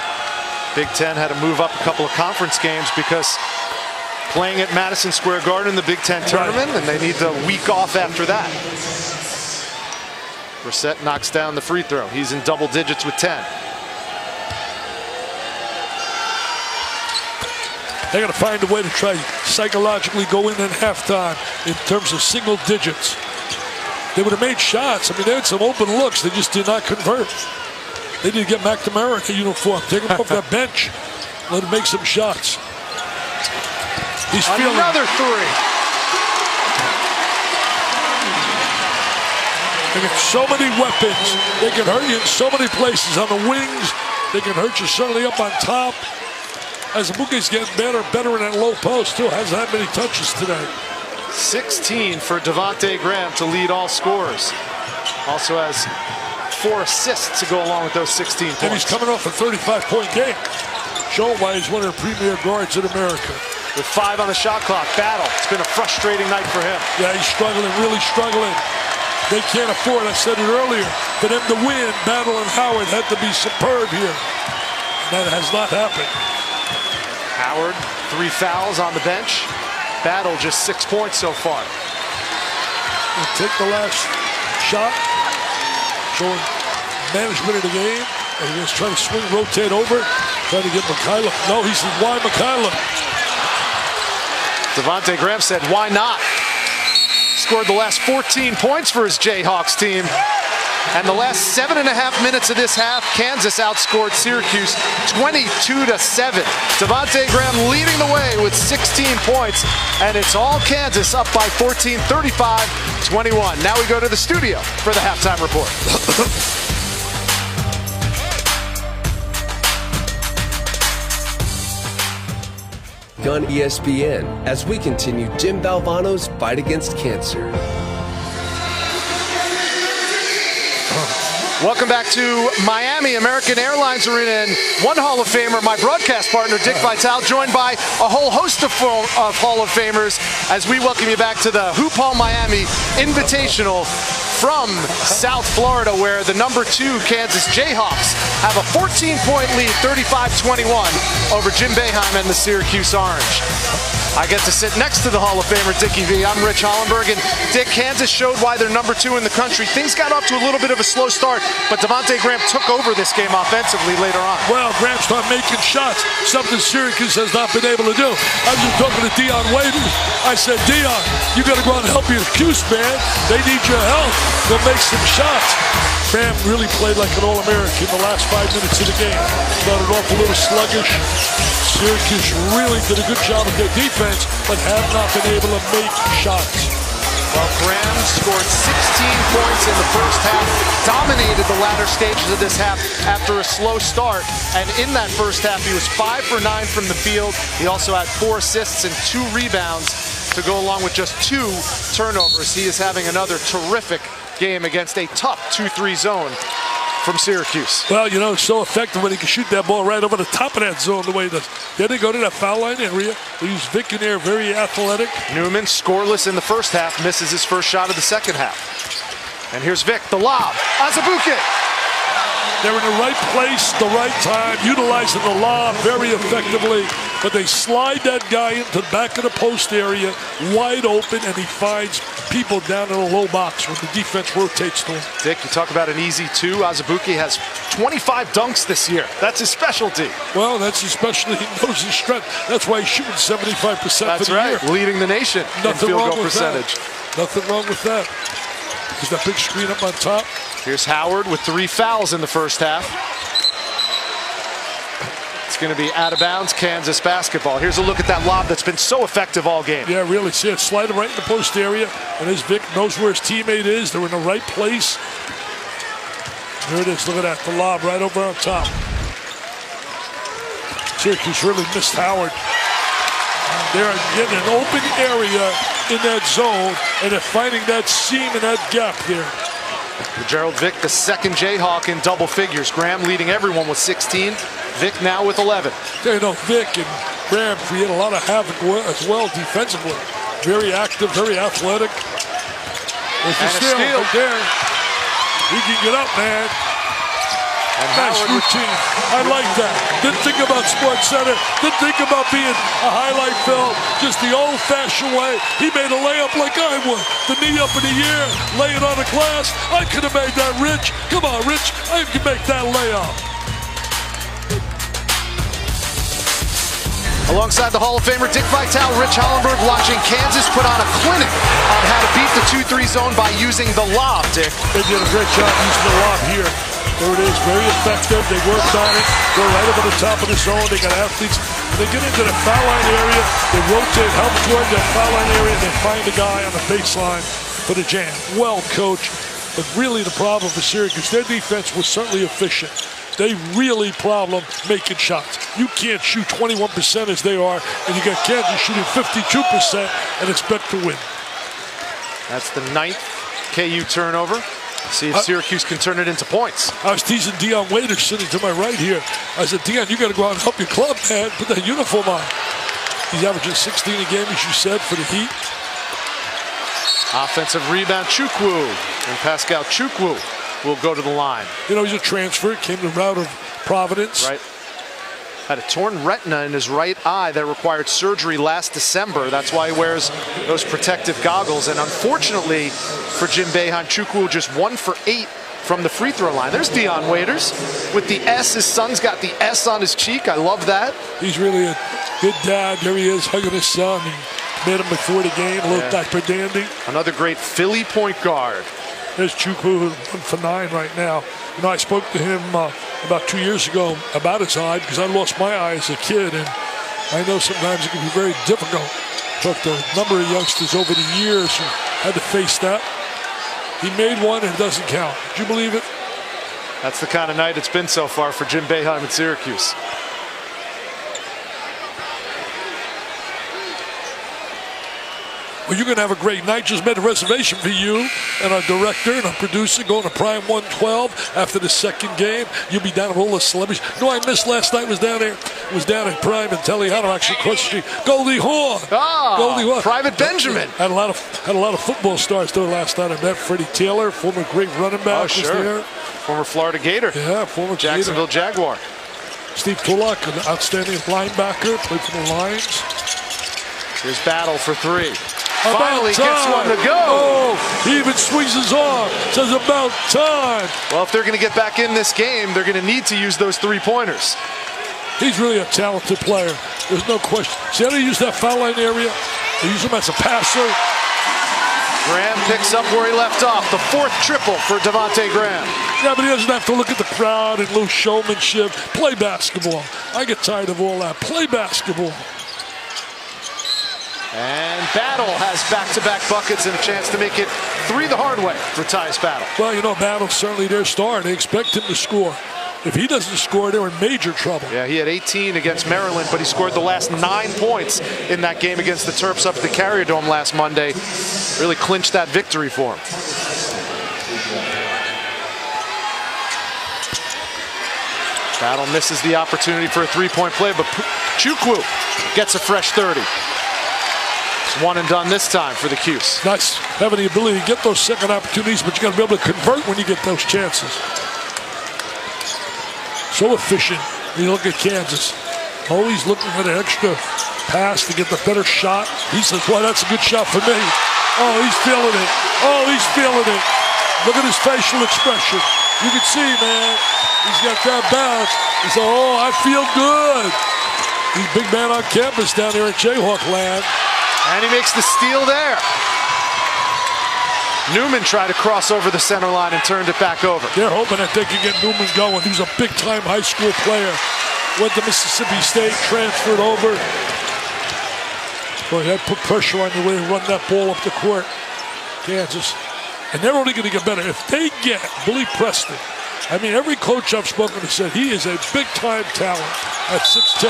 Big Ten had to move up a couple of conference games because playing at Madison Square Garden in the Big Ten tournament, and they need the week off after that. Brissett knocks down the free throw. He's in double digits with 10. They got to find a way to try psychologically go in at halftime in terms of single digits. They would have made shots. I mean, they had some open looks. They just did not convert. They need to get McNamara in a uniform. Take him off that bench. Let him make some shots. He's feeling another three. They got so many weapons. They can hurt you in so many places. On the wings, they can hurt you certainly up on top. As Azubuike's getting better in that low post, too. Hasn't had many touches today. 16 for Devontae Graham to lead all scorers. Also has 4 assists to go along with those 16 points. And he's coming off a 35-point game. Showing why he's one of the premier guards in America. With 5 on the shot clock, Battle. It's been a frustrating night for him. Yeah, he's struggling, really struggling. They can't afford, I said it earlier, for them to win. Battle and Howard had to be superb here. And that has not happened. Howard, 3 fouls on the bench. Battle just 6 points so far. He'll take the last shot, showing management of the game. And he's trying to swing, rotate over, trying to get Mikhailov. No, he said, why Mikhailov? Devontae Graham said, why not? Scored the last 14 points for his Jayhawks team. And the last 7.5 minutes of this half, Kansas outscored Syracuse 22-7. Devontae Graham leading the way with 16 points, and it's all Kansas up by 14, 35-21. Now we go to the studio for the halftime report. On ESPN as we continue Jim Valvano's fight against cancer. Welcome back to Miami. American Airlines are in, and one Hall of Famer, my broadcast partner, Dick Vitale, joined by a whole host of Hall of Famers as we welcome you back to the Hoop Hall Miami Invitational from South Florida, where the #2 Kansas Jayhawks have a 14-point lead, 35-21, over Jim Boeheim and the Syracuse Orange. I get to sit next to the Hall of Famer, Dickie V. I'm Rich Hollenberg, and Dick, Kansas showed why they're number 2 in the country. Things got off to a little bit of a slow start, but Devontae Graham took over this game offensively later on. Well, Graham started making shots, something Syracuse has not been able to do. I was just talking to Dion Waiters. I said, Dion, you got to go out and help your Cuse, man. They need your help. Go make some shots. Graham really played like an All-American the last 5 minutes of the game. Started off a little sluggish. Syracuse really did a good job with their defense, but have not been able to make shots. Well, Graham scored 16 points in the first half, dominated the latter stages of this half after a slow start. And in that first half, he was 5 for 9 from the field. He also had 4 assists and 2 rebounds to go along with just 2 turnovers. He is having another terrific game against a tough 2-3 zone from Syracuse. Well, you know, it's so effective when he can shoot that ball right over the top of that zone the way he does. Then they go to that foul line area. They use Vic in there, very athletic. Newman, scoreless in the first half, misses his first shot of the second half. And here's Vic, the lob. Azubuike. They're in the right place, the right time, utilizing the lob very effectively. But they slide that guy into the back of the post area, wide open, and he finds people down in the low box when the defense rotates to him. Dick, you talk about an easy 2. Azubuike has 25 dunks this year. That's his specialty. Well, that's his specialty. He knows his strength. That's why he's shooting 75% That's for the right. year. Leading the nation in field goal percentage. Nothing wrong with that. There's that big screen up on top. Here's Howard with 3 fouls in the first half. It's going to be out of bounds, Kansas basketball. Here's a look at that lob that's been so effective all game. Yeah, really. See it sliding right in the post area. And as Vic knows where his teammate is, they're in the right place. There it is. Look at that. The lob right over on top. Syracuse really missed Howard. They're getting an open area in that zone, and they're finding that seam and that gap there. Gerald Vic, the second Jayhawk in double figures. Graham leading everyone with 16. Vic now with 11. You know, Vic and Graham create a lot of havoc as well defensively. Very active, very athletic. There's and a steal right there. He can get up, man. And nice Howard routine. I like that. Didn't think about Sports Center. Didn't think about being a highlight film. Just the old-fashioned way. He made a layup like I would. The knee up in the air, lay it on the glass. I could have made that, Rich. Come on, Rich. I can make that layup. Alongside the Hall of Famer Dick Vitale, Rich Hollenberg watching Kansas put on a clinic on how to beat the 2-3 zone by using the lob, Dick. They did a great job using the lob here. There it is, very effective. They worked on it, go right over the top of the zone. They got athletes. They get into the foul line area. They rotate, help toward that foul line area, and they find a guy on the baseline for the jam. Well coached, but really the problem for Syracuse, their defense was certainly efficient. They really problem making shots. You can't shoot 21% as they are, and you got Kansas shooting 52% and expect to win. That's the 9th KU turnover. See if Syracuse can turn it into points. I was teasing Dion Waiters sitting to my right here. I said, Dion, you got to go out and help your club, man. Put that uniform on. He's averaging 16 a game, as you said, for the Heat. Offensive rebound, Chukwu. And Pascal Chukwu will go to the line. You know, he's a transfer. Came the route of Providence. Right. Had a torn retina in his right eye that required surgery last December. That's why he wears those protective goggles. And unfortunately for Jim Boeheim, Chukwu just 1 for 8 from the free throw line. There's Dion Waiters with the S. His son's got the S on his cheek. I love that. He's really a good dad. There he is, hugging his son. He met him before the game, a little diaper dandy. Another great Philly point guard. There's Chukwu, 1 for 9 right now. You know, I spoke to him about 2 years ago about his eye because I lost my eye as a kid, and I know sometimes it can be very difficult. Talked to a number of youngsters over the years who had to face that. He made one and it doesn't count. Did you believe it? That's the kind of night it's been so far for Jim Boeheim at Syracuse. Well, you're going to have a great night. Just made a reservation for you and our director and our producer going to Prime 112 after the second game. You'll be down at all the celebrities. You know, I missed last night. Was down there. Was down at Prime and Telehana, actually across the street. Goldie Hawn. Goldie Hawn. Private Benjamin. Had a lot of football stars there last night. I met Freddie Taylor, former great running back. Oh, sure. Was there. Former Florida Gator. Yeah, former Jacksonville Gator. Jaguar. Steve Tulloch, an outstanding linebacker, played for the Lions. Here's Battle for three. Finally gets one to go. Oh, he even swings his arm. Says about time. Well, if they're going to get back in this game, they're going to need to use those 3-pointers. He's really a talented player. There's no question. See how they use that foul line area? They use him as a passer. Graham picks up where he left off. The 4th triple for Devontae Graham. Yeah, but he doesn't have to look at the crowd and lose showmanship. Play basketball. I get tired of all that. Play basketball. And Battle has back-to-back buckets and a chance to make it 3 the hard way for Tyus Battle. Well, you know, Battle's certainly their star. They expect him to score. If he doesn't score, they're in major trouble. Yeah, he had 18 against Maryland, but he scored the last 9 points in that game against the Terps up at the Carrier Dome last Monday. Really clinched that victory for him. Battle misses the opportunity for a 3-point play, but Chukwu gets a fresh 30. It's one and done this time for the Cuse. Nice having the ability to get those second opportunities, but you got to be able to convert when you get those chances. So efficient. You look at Kansas. Always looking for the extra pass to get the better shot. He says, well, that's a good shot for me. Oh, he's feeling it. Oh, he's feeling it. Look at his facial expression. You can see, man, he's got that bounce. He said, oh, I feel good. He's a big man on campus down there in Jayhawk land. And he makes the steal there. Newman tried to cross over the center line and turned it back over. They're hoping that they can get Newman going. He's a big-time high school player. Went to Mississippi State, transferred over. Boy, that put pressure on your way to run that ball up the court. Kansas. And they're only going to get better. If they get Billy Preston, I mean, every coach I've spoken to said he is a big-time talent at 6'10".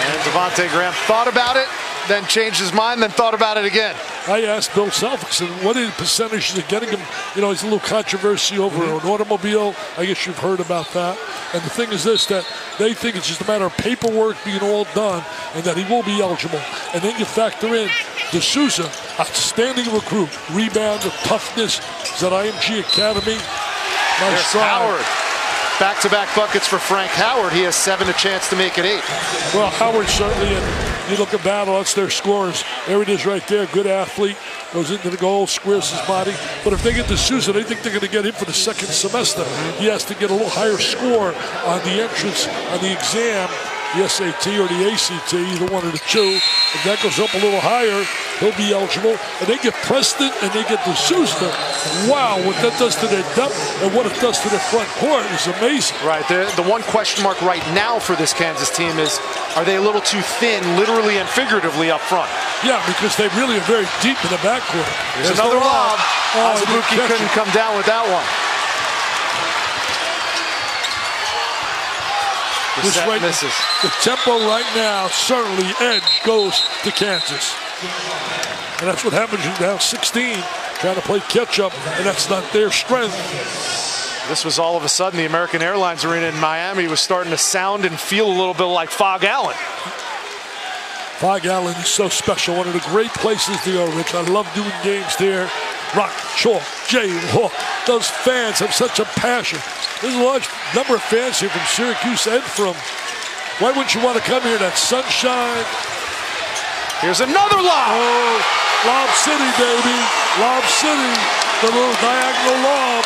And Devontae Graham thought about it, then changed his mind, then thought about it again. I asked Bill Self, I said, what are the percentages of getting him? You know, he's a little controversy over an automobile. I guess you've heard about that. And the thing is this, that they think it's just a matter of paperwork being all done and that he will be eligible. And then you factor in D'Souza, outstanding recruit, rebounder, toughness, is at IMG Academy. Nice try. Howard. Back-to-back buckets for Frank Howard. He has 7, a chance to make it 8. Well, Howard certainly, and you look at Battle, that's their scores. There it is right there, good athlete. Goes into the goal, squares his body. But if they get D'Souza, they think they're going to get him for the second semester. He has to get a little higher score on the entrance, on the exam, the SAT or the ACT, either one of the two. If that goes up a little higher, he'll be eligible. And they get Preston and they get D'Souza. Wow, what that does to their depth and what it does to their front court is amazing. Right, the one question mark right now for this Kansas team is, are they a little too thin, literally and figuratively, up front? Yeah, because they really are very deep in the backcourt. There's another lob. Azubuike couldn't come down with that one. The set right, misses. The tempo right now, certainly edge goes to Kansas. And that's what happens when you're down 16, trying to play catch-up, and that's not their strength. This was all of a sudden the American Airlines Arena in Miami was starting to sound and feel a little bit like Fog Allen. Fog Allen is so special, one of the great places to go, Rich. I love doing games there. Rock, chalk, Jayhawk. Those fans have such a passion. There's a large number of fans here from Syracuse and from, why wouldn't you want to come here? That sunshine. Here's another lob. Oh, Lob City, baby. Lob City. The little diagonal lob.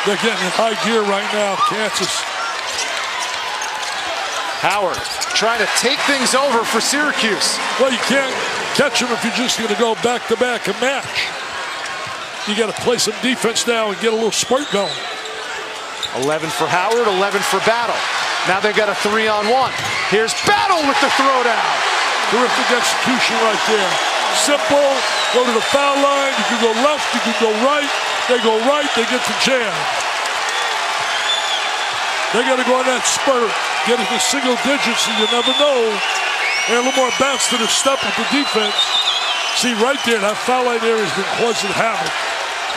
They're getting in high gear right now, Kansas. Howard trying to take things over for Syracuse. Well, you can't catch them if you're just going to go back-to-back and match. You got to play some defense now and get a little spurt going. 11 for Howard, 11 for Battle. Now they've got a 3-on-1. Here's Battle with the throwdown. Terrific execution right there. Simple, go to the foul line. You can go left, you can go right. They go right, they get the jam. They got to go on that spurt, get into single digits, and you never know. And a little more bounce to the step of the defense. See, right there, that foul line area has been causing havoc.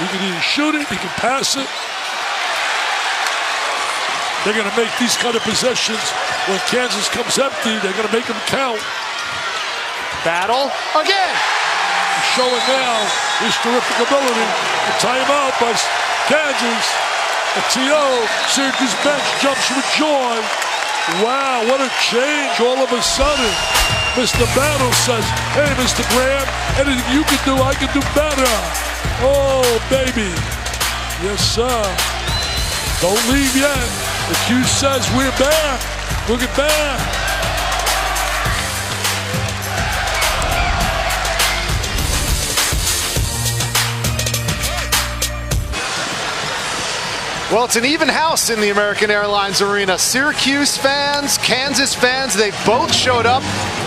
You can either shoot it, you can pass it. They're going to make these kind of possessions. When Kansas comes empty, they're going to make them count. Battle again. He's showing now his terrific ability. The timeout by Kansas. A TO, Syracuse bench jumps with joy. Wow, what a change all of a sudden. Mr. Battle says, hey, Mr. Graham, anything you can do, I can do better. Oh, baby. Yes, sir. Don't leave yet. The Q says we're back. Look at back. Well, it's an even house in the American Airlines Arena. Syracuse fans, Kansas fans, they both showed up.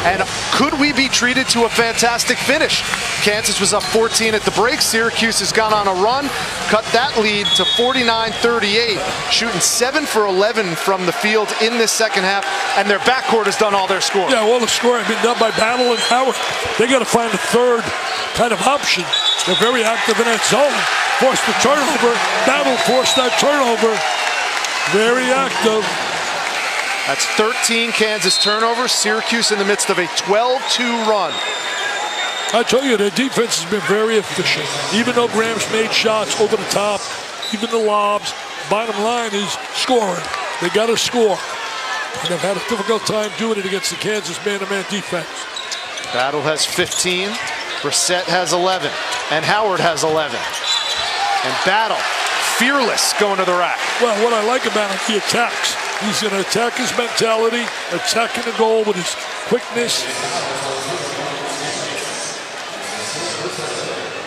And could we be treated to a fantastic finish? Kansas was up 14 at the break. Syracuse has gone on a run, cut that lead to 49-38, shooting 7 for 11 from the field in this second half. And their backcourt has done all their scoring. Yeah, all the scoring has been done by Battle and Howard. They got to find a third kind of option. They're very active in that zone. Forced the turnover. Battle forced that turnover. Very active. That's 13 Kansas turnovers. Syracuse in the midst of a 12-2 run. I tell you, their defense has been very efficient. Even though Graham's made shots over the top, even the lobs, bottom line is scoring. They got to score. And they've had a difficult time doing it against the Kansas man-to-man defense. Battle has 15. Brissett has 11. And Howard has 11. And Battle, fearless going to the rack. Well, what I like about him, he attacks. He's going to attack his mentality, attacking the goal with his quickness.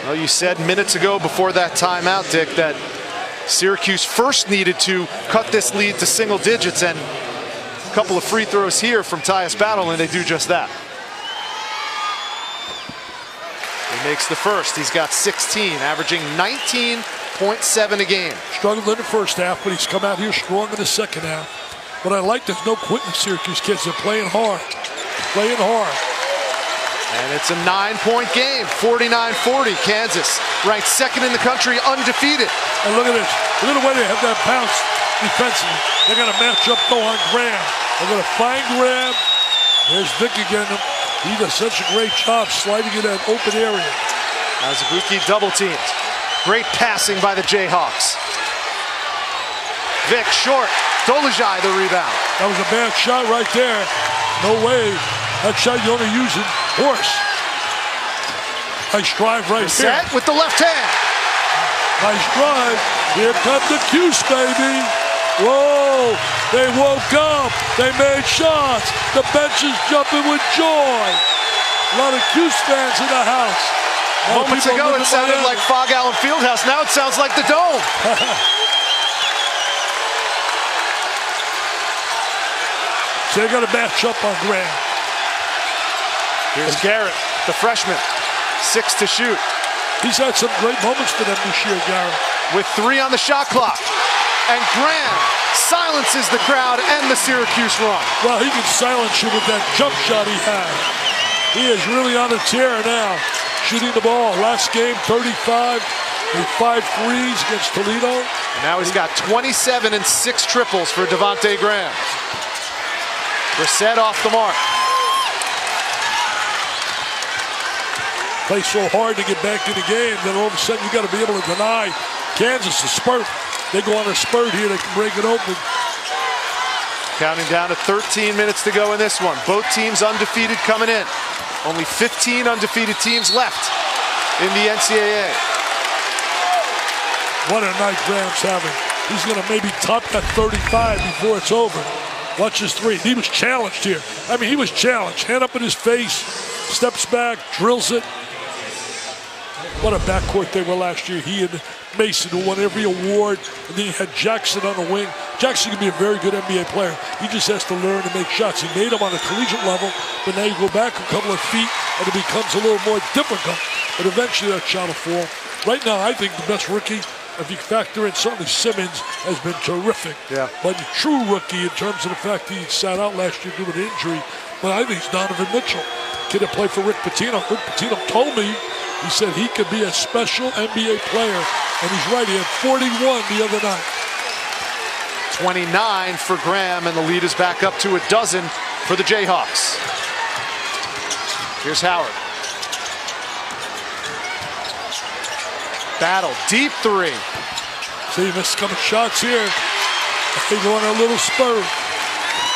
Well, you said minutes ago before that timeout, Dick, that Syracuse first needed to cut this lead to single digits, and a couple of free throws here from Tyus Battle, and they do just that. He makes the first. He's got 16, averaging 19.7 a game. Struggled in the first half, but he's come out here strong in the second half. What I like, there's no quitting Syracuse kids. They're playing hard. Playing hard. And it's a 9-point game, 49-40. Kansas ranked second in the country, undefeated. And look at this. Look at the way they have that bounce defensively. They're going to match up though on Graham. They're going to find Graham. There's Vic again. He does such a great job sliding in that open area. Azubuike double teamed. Great passing by the Jayhawks. Vic short. Dolezaj the rebound. That was a bad shot right there. No way. That shot you're only using horse. Nice drive right here. Set with the left hand. Nice drive. Here comes the Cuse, baby. Whoa. They woke up. They made shots. The bench is jumping with joy. A lot of Cuse fans in the house. Moments ago it sounded like Fog Allen Fieldhouse. Now it sounds like the Dome. So they got to match up on Graham. Here's Garrett, the freshman. 6 to shoot. He's had some great moments for them this year, Garrett. With 3 on the shot clock. And Graham silences the crowd and the Syracuse run. Well, he can silence you with that jump shot he had. He is really on a tear now, shooting the ball. Last game, 35, with 5 threes against Toledo. And now he's got 27 and 6 triples for Devontae Graham. Brissett off the mark. Play so hard to get back in the game, then all of a sudden you got to be able to deny Kansas a spurt. They go on a spurt here, they can break it open. Counting down to 13 minutes to go in this one. Both teams undefeated coming in. Only 15 undefeated teams left in the NCAA. What a night Graham's having. He's going to maybe top that 35 before it's over. Watch his three. He was challenged here. I mean, he was challenged. Hand up in his face, steps back, drills it. What a backcourt they were last year. He and Mason, who won every award. And then you had Jackson on the wing. Jackson can be a very good NBA player. He just has to learn to make shots. He made them on a collegiate level, but now you go back a couple of feet and it becomes a little more difficult. But eventually that shot will fall. Right now, I think the best rookie, if you factor in, certainly Simmons has been terrific. Yeah. But a true rookie in terms of the fact he sat out last year due to an injury. But I think it's Donovan Mitchell. Kid that played for Rick Pitino. Rick Pitino told me, he said he could be a special NBA player. And he's right, he had 41 the other night. 29 for Graham, and the lead is back up to a dozen for the Jayhawks. Here's Howard. Battle, deep three. See, he missed a couple shots here. They go on a little spurt.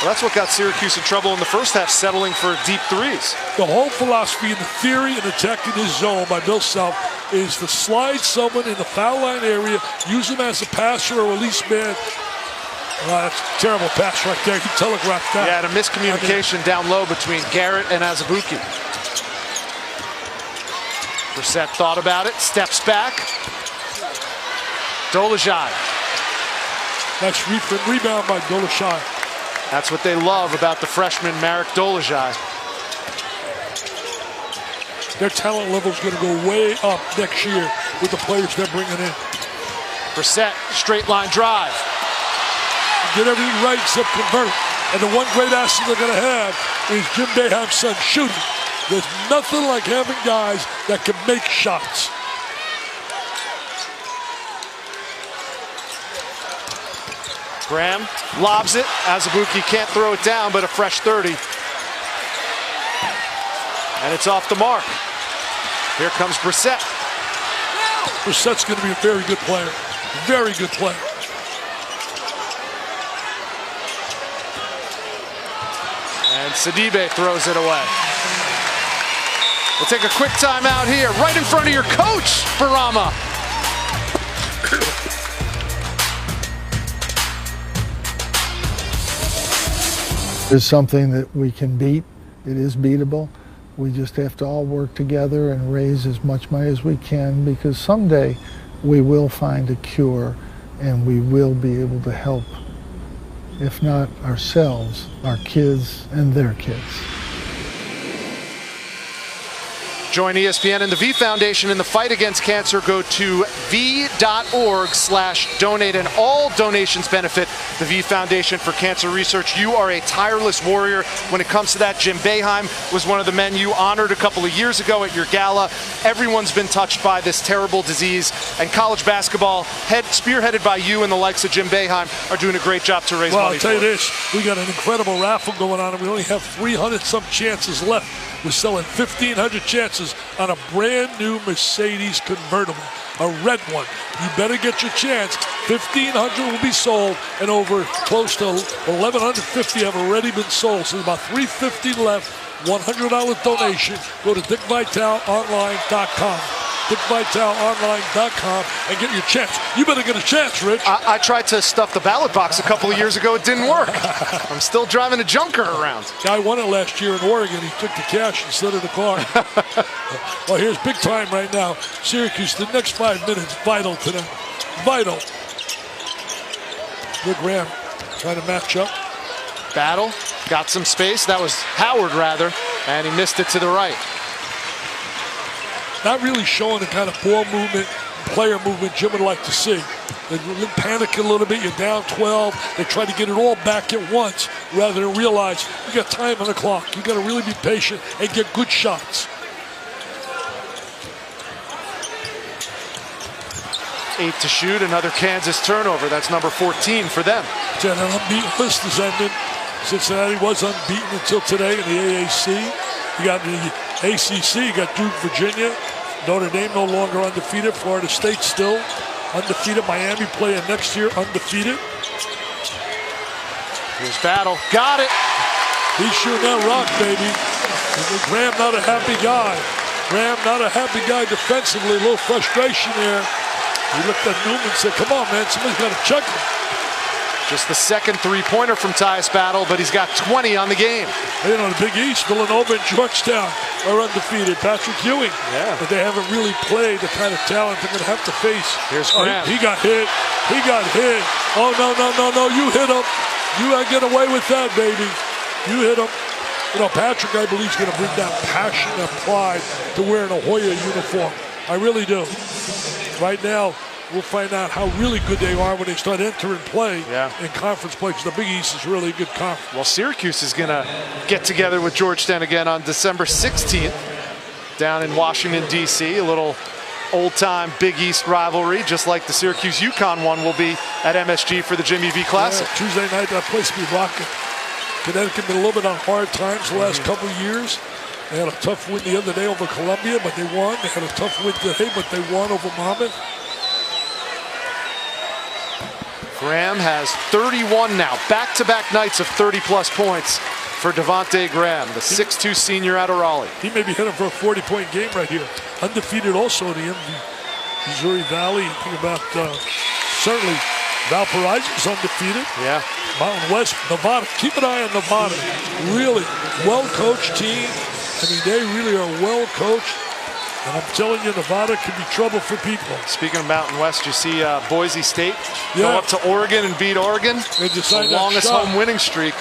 Well, that's what got Syracuse in trouble in the first half, settling for deep threes. The whole philosophy and the theory in attacking his zone by Bill Self is to slide someone in the foul line area, use him as a passer or release man. That's a terrible pass right there. He telegraphed that. Yeah, and a miscommunication down low between Garrett and Azubuike. Brissett thought about it, steps back. Dolezaj. Nice rebound by Dolezaj. That's what they love about the freshman Marek Dolezaj. Their talent level is going to go way up next year with the players they're bringing in. Brissett, straight line drive. Get everything right except convert. And the one great asset they're going to have is Jim Boeheim's son shooting. There's nothing like having guys that can make shots. Graham lobs it. Azubuike can't throw it down, but a fresh 30. And it's off the mark. Here comes Brissett. Brissett's going to be a very good player. Very good player. And Sidibe throws it away. We'll take a quick timeout here, right in front of your coach, Barama. It's something that we can beat. It is beatable. We just have to all work together and raise as much money as we can, because someday we will find a cure and we will be able to help, if not ourselves, our kids and their kids. Join ESPN and the V Foundation in the fight against cancer. Go to v.org/donate, and all donations benefit the V Foundation for Cancer Research. You are a tireless warrior when it comes to that. Jim Boeheim was one of the men you honored a couple of years ago at your gala. Everyone's been touched by this terrible disease, and college basketball, spearheaded by you and the likes of Jim Boeheim, are doing a great job to raise money. Well, I'll tell you this, we got an incredible raffle going on, and we only have 300-some chances left. We're selling 1,500 chances on a brand new Mercedes convertible, a red one. You better get your chance. 1,500 will be sold, and over close to 1,150 have already been sold. So there's about 350 left. $100 donation. Go to DickVitaleOnline.com. DickVitaleOnline.com and get your chance. You better get a chance, Rich. I tried to stuff the ballot box a couple of years ago. It didn't work. I'm still driving a junker around. Guy won it last year in Oregon. He took the cash instead of the car. Well, here's big time right now. Syracuse, the next 5 minutes, vital to them. Vital. Good Graham trying to match up. Battle. Got some space. That was Howard, rather. And he missed it to the right. Not really showing the kind of ball movement, player movement Jim would like to see. They panic a little bit, you're down 12. They try to get it all back at once rather than realize you got time on the clock. You got to really be patient and get good shots. 8 to shoot, another Kansas turnover. That's number 14 for them. An unbeaten list is ended. Cincinnati was unbeaten until today in the AAC. You got the ACC, you got Duke, Virginia. Notre Dame no longer undefeated. Florida State still undefeated. Miami playing next year undefeated. Here's Battle. Got it. He's shooting that rock, baby. Graham not a happy guy. Graham not a happy guy defensively. A little frustration there. He looked at Newman and said, come on, man, somebody's got to check him. Just the second three-pointer from Tyus Battle, but he's got 20 on the game. You know, the Big East, Villanova and Georgetown are undefeated. Patrick Ewing. Yeah. But they haven't really played the kind of talent they're going to have to face. Here's Graham. He got hit. He got hit. Oh, no. You hit him. You ain't get away with that, baby. You hit him. You know, Patrick, I believe, is going to bring that passion and pride to wearing a Hoya uniform. I really do. Right now, we'll find out how really good they are when they start entering play in conference play, because the Big East is really a good conference. Well, Syracuse is going to get together with Georgetown again on December 16th down in Washington, D.C. A little old-time Big East rivalry, just like the Syracuse-UConn one will be at MSG for the Jimmy V Classic. Yeah, Tuesday night, that place will be rocking. Connecticut been a little bit on hard times the last couple of years. They had a tough win the other day over Columbia, but they won. They had a tough win today, but they won over Monmouth. Graham has 31 now, back-to-back nights of 30-plus points for Devontae Graham, the 6'2 senior out of Raleigh. He may be heading for a 40-point game right here. Undefeated also in the Missouri Valley. Think about certainly Valparaiso is undefeated. Yeah. Mountain West, Nevada. Keep an eye on Nevada. Really well-coached team. I mean, they really are well-coached. And I'm telling you, Nevada can be trouble for people. Speaking of Mountain West, you see Boise State go up to Oregon and beat Oregon. They designed the longest home winning streak.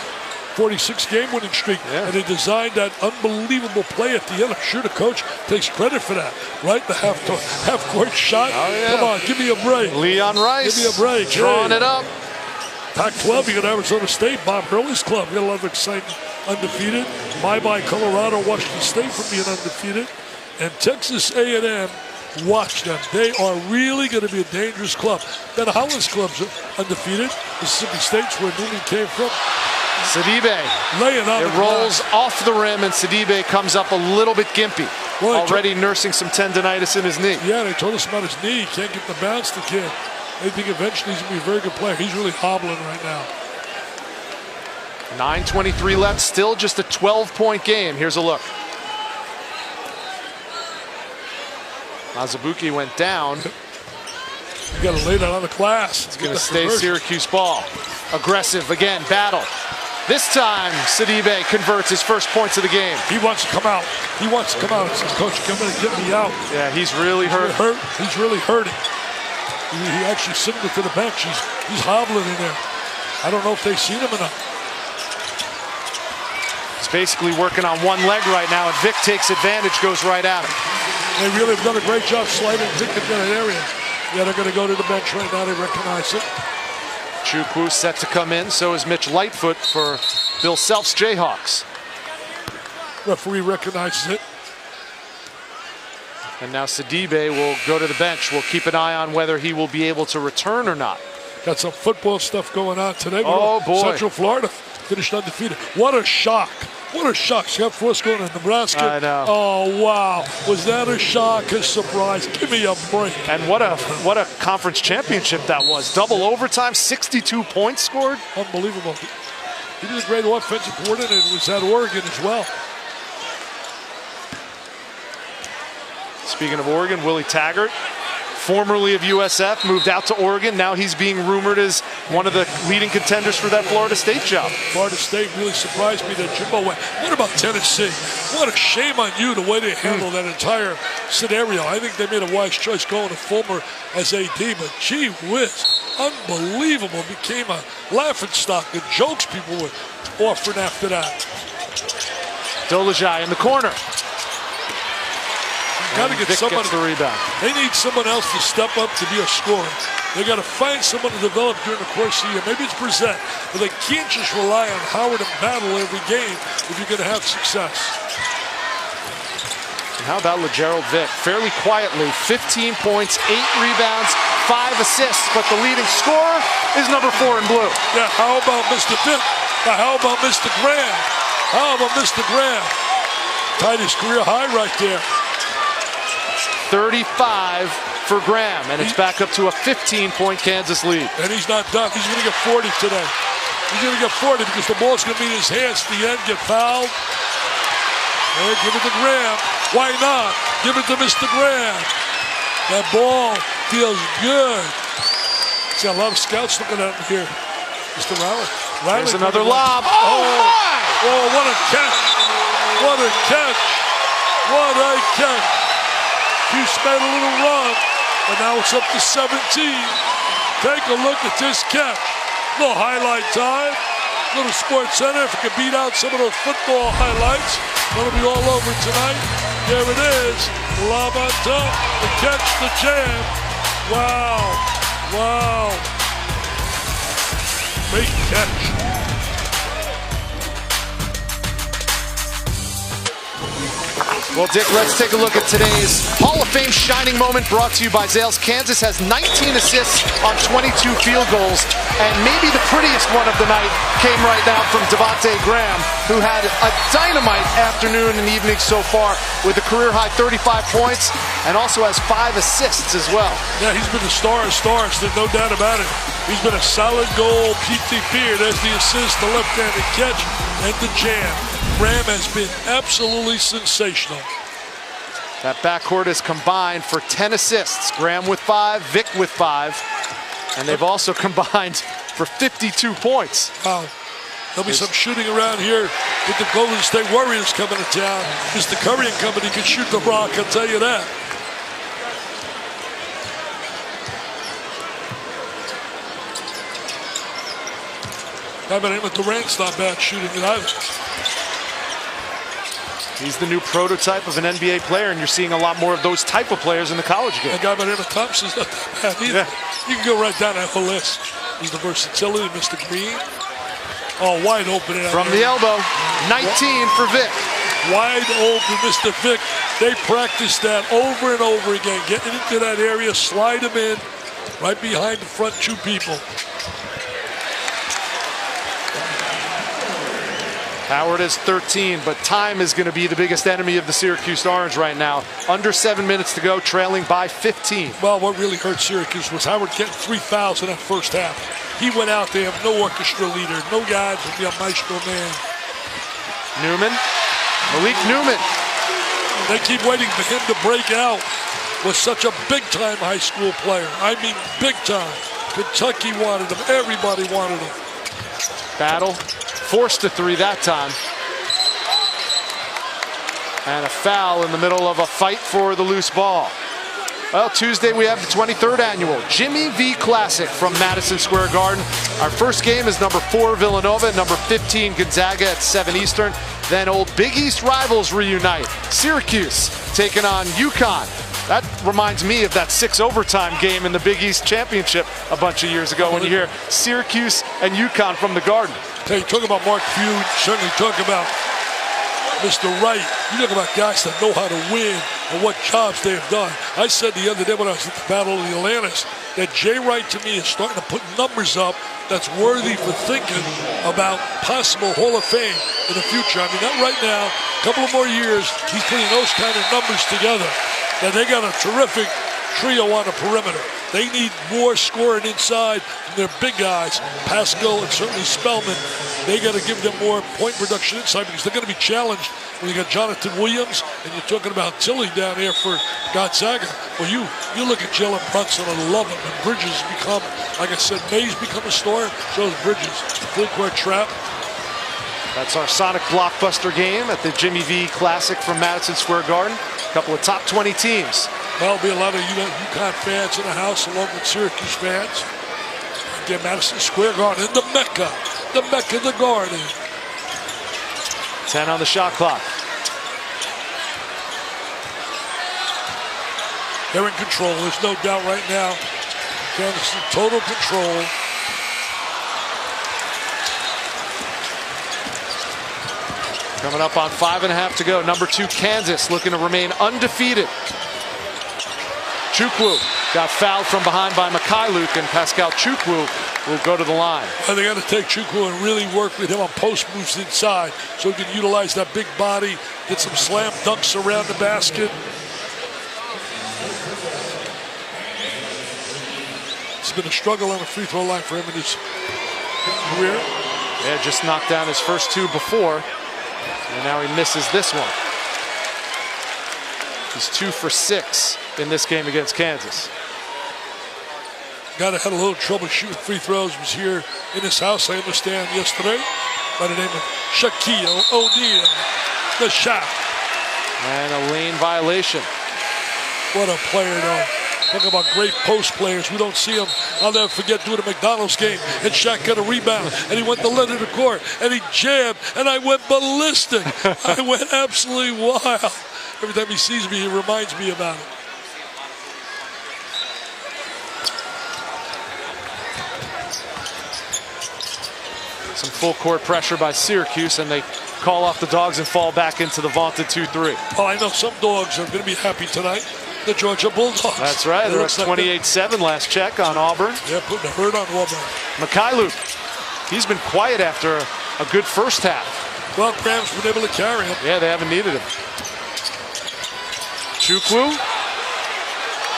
46-game winning streak. Yeah. And they designed that unbelievable play at the end. I'm sure the coach takes credit for that. Right? The half-court shot. Oh, yeah. Come on, give me a break. Leon Rice. Give me a break. Drawing it up. Pac-12, you got Arizona State, Bob Hurley's club. You got a lot of excitement. Undefeated. Bye-bye Colorado, Washington State from being undefeated. And Texas A&M, watch them. They are really going to be a dangerous club. Ben Holland's club's undefeated. Mississippi State's where Newman came from. Sidibe. Laying on it rolls off the rim, and Sidibe comes up a little bit gimpy. Well, already nursing some tendonitis in his knee. Yeah, they told us about his knee. He can't get the bounce, the kid. They think eventually he's going to be a very good player. He's really hobbling right now. 9:23 left, still just a 12-point game. Here's a look. Mazabuki went down. You got to lay that on the glass. It's going to stay Syracuse ball. Aggressive again, battle. This time, Sidibe converts his first points of the game. He wants to come out. He wants to come out. He says, Coach, come in and get me out. Yeah, he's really hurt. He's really hurting. He actually signaled to the bench. He's hobbling in there. I don't know if they've seen him enough. He's basically working on one leg right now, and Vic takes advantage, goes right at him. They really have done a great job sliding Vic into that area. Yeah, they're going to go to the bench right now. They recognize it. Chukwu set to come in. So is Mitch Lightfoot for Bill Self's Jayhawks. Referee recognizes it. And now Sidibe will go to the bench. We'll keep an eye on whether he will be able to return or not. Got some football stuff going on today. Oh, boy. Central Florida finished undefeated. What a shock. What a shock. Scott Frost going to Nebraska. I know. Oh, wow. Was that a shock, a surprise? Give me a break. And what a conference championship that was. Double overtime, 62 points scored. Unbelievable. He did a great offensive coordinator. It was at Oregon as well. Speaking of Oregon, Willie Taggart, formerly of USF, moved out to Oregon. Now he's being rumored as one of the leading contenders for that Florida State job. Florida State really surprised me that Jimbo went. What about Tennessee? What a shame on you the way they handled that entire scenario. I think they made a wise choice going to Fulmer as AD, but gee whiz, unbelievable. Became a laughingstock. The jokes people were offering after that. Dolezaj in the corner. Got to get somebody. The rebound. They need someone else to step up to be a scorer. They got to find someone to develop during the course of the year. Maybe it's Brissett, but they can't just rely on Howard and Battle every game if you're going to have success. And how about LeGerald Vick? Fairly quietly, 15 points, 8 rebounds, 5 assists, but the leading scorer is number 4 in blue. Yeah, how about Mr. Vick? How about Mr. Graham? How about Mr. Graham? Tied his career high right there. 35 for Graham, and it's back up to a 15-point Kansas lead. And he's not done. He's going to get 40 today. He's going to get 40 because the ball's going to be in his hands at the end, get fouled. Hey, give it to Graham. Why not? Give it to Mr. Graham. That ball feels good. See a lot of scouts looking at him here. Mr. Riley. There's another lob. Oh, my! Oh, what a catch. What a catch. What a catch. Hughes made a little run, and now it's up to 17. Take a look at this catch. Little highlight time. Little Sports Center. If it can beat out some of those football highlights, it'll be all over tonight. There it is. Lob on top. The catch, the jam. Wow. Wow. Great catch. Well, Dick, let's take a look at today's Hall of Fame shining moment brought to you by Zales. Kansas has 19 assists on 22 field goals, and maybe the prettiest one of the night came right now from Devontae Graham, who had a dynamite afternoon and evening so far with a career-high 35 points and also has 5 assists as well. Yeah, he's been the star of stars, there's no doubt about it. He's been a solid goal, PTP, there's the assist, the left-handed catch, and the jam. Graham has been absolutely sensational. That backcourt is combined for 10 assists. Graham with 5, Vic with 5. And they've also combined for 52 points. Wow. There'll be some shooting around here with the Golden State Warriors coming to town. Mr. Curry and company can shoot the rock, I'll tell you that. I bet with Durant's not bad shooting it either. He's the new prototype of an NBA player, and you're seeing a lot more of those type of players in the college game. That guy by the name of Thompson's not that bad either. Yeah. You can go right down that whole list. He's the versatility, Mr. Green. Oh, wide open. From the elbow, 19 for Vic. Wide open, Mr. Vic. They practice that over and over again. Getting into that area, slide him in, right behind the front 2 people. Howard is 13, but time is going to be the biggest enemy of the Syracuse Orange right now. Under 7 minutes to go, trailing by 15. Well, what really hurt Syracuse was Howard getting 3 fouls in that first half. He went out there, no orchestra leader, no guy to be a maestro man. Newman, Malik Newman. They keep waiting for him to break out. Was such a big-time high school player. I mean, big time. Kentucky wanted him. Everybody wanted him. Battle. Forced a 3 that time. And a foul in the middle of a fight for the loose ball. Well, Tuesday we have the 23rd annual Jimmy V Classic from Madison Square Garden. Our first game is number 4 Villanova, number 15 Gonzaga at 7 Eastern. Then old Big East rivals reunite. Syracuse taking on UConn. That reminds me of that 6 overtime game in the Big East Championship a bunch of years ago when you hear Syracuse and UConn from the Garden. Hey, talk about Mark Few, certainly talk about Mr. Wright. You talk about guys that know how to win and what jobs they have done. I said the other day when I was at the Battle of the Atlantis that Jay Wright to me is starting to put numbers up that's worthy for thinking about possible Hall of Fame in the future. I mean, that right now, a couple of more years, he's putting those kind of numbers together. That they got a terrific trio on the perimeter. They need more scoring inside from their big guys, Pascal and certainly Spellman. They got to give them more point production inside because they're going to be challenged when you got Jonathan Williams and you're talking about Tilly down there for Gonzaga. Well, you look at Jalen Brunson and love him. And Bridges become, like I said, May's become a star, so is Bridges. Full court trap. That's our Sonic Blockbuster game at the Jimmy V Classic from Madison Square Garden. A couple of top 20 teams. There'll be a lot of UConn fans in the house along with Syracuse fans. Again, Madison Square Garden, the Mecca, the Garden. 10 on the shot clock. They're in control, there's no doubt right now. Kansas in total control. Coming up on 5.5 to go. Number 2, Kansas, looking to remain undefeated. Chukwu got fouled from behind by Mikhailuk, and Pascal Chukwu will go to the line. Well, they got to take Chukwu and really work with him on post moves inside so he can utilize that big body, get some slam dunks around the basket. It's been a struggle on the free throw line for him in his career. Yeah, just knocked down his first 2 before. And now he misses this one. He's 2 for 6 in this game against Kansas. Guy that had a little trouble shooting free throws was here in his house, I understand, yesterday, by the name of Shaquille O'Neal. The shot. And a lane violation. What a player, though. Talk about great post players. We don't see them. I'll never forget doing a McDonald's game. And Shaq got a rebound. And he went the length of the court. And he jabbed. And I went ballistic. I went absolutely wild. Every time he sees me, he reminds me about it. Some full court pressure by Syracuse. And they call off the dogs and fall back into the vaunted 2-3. Oh, I know some dogs are going to be happy tonight. The Georgia Bulldogs. That's right. They're at 28-7 last check on Auburn. They're putting a hurt on Auburn. Mikhailu, he's been quiet after a good first half. Well, Graham's been able to carry him. Yeah, they haven't needed him. Chukwu.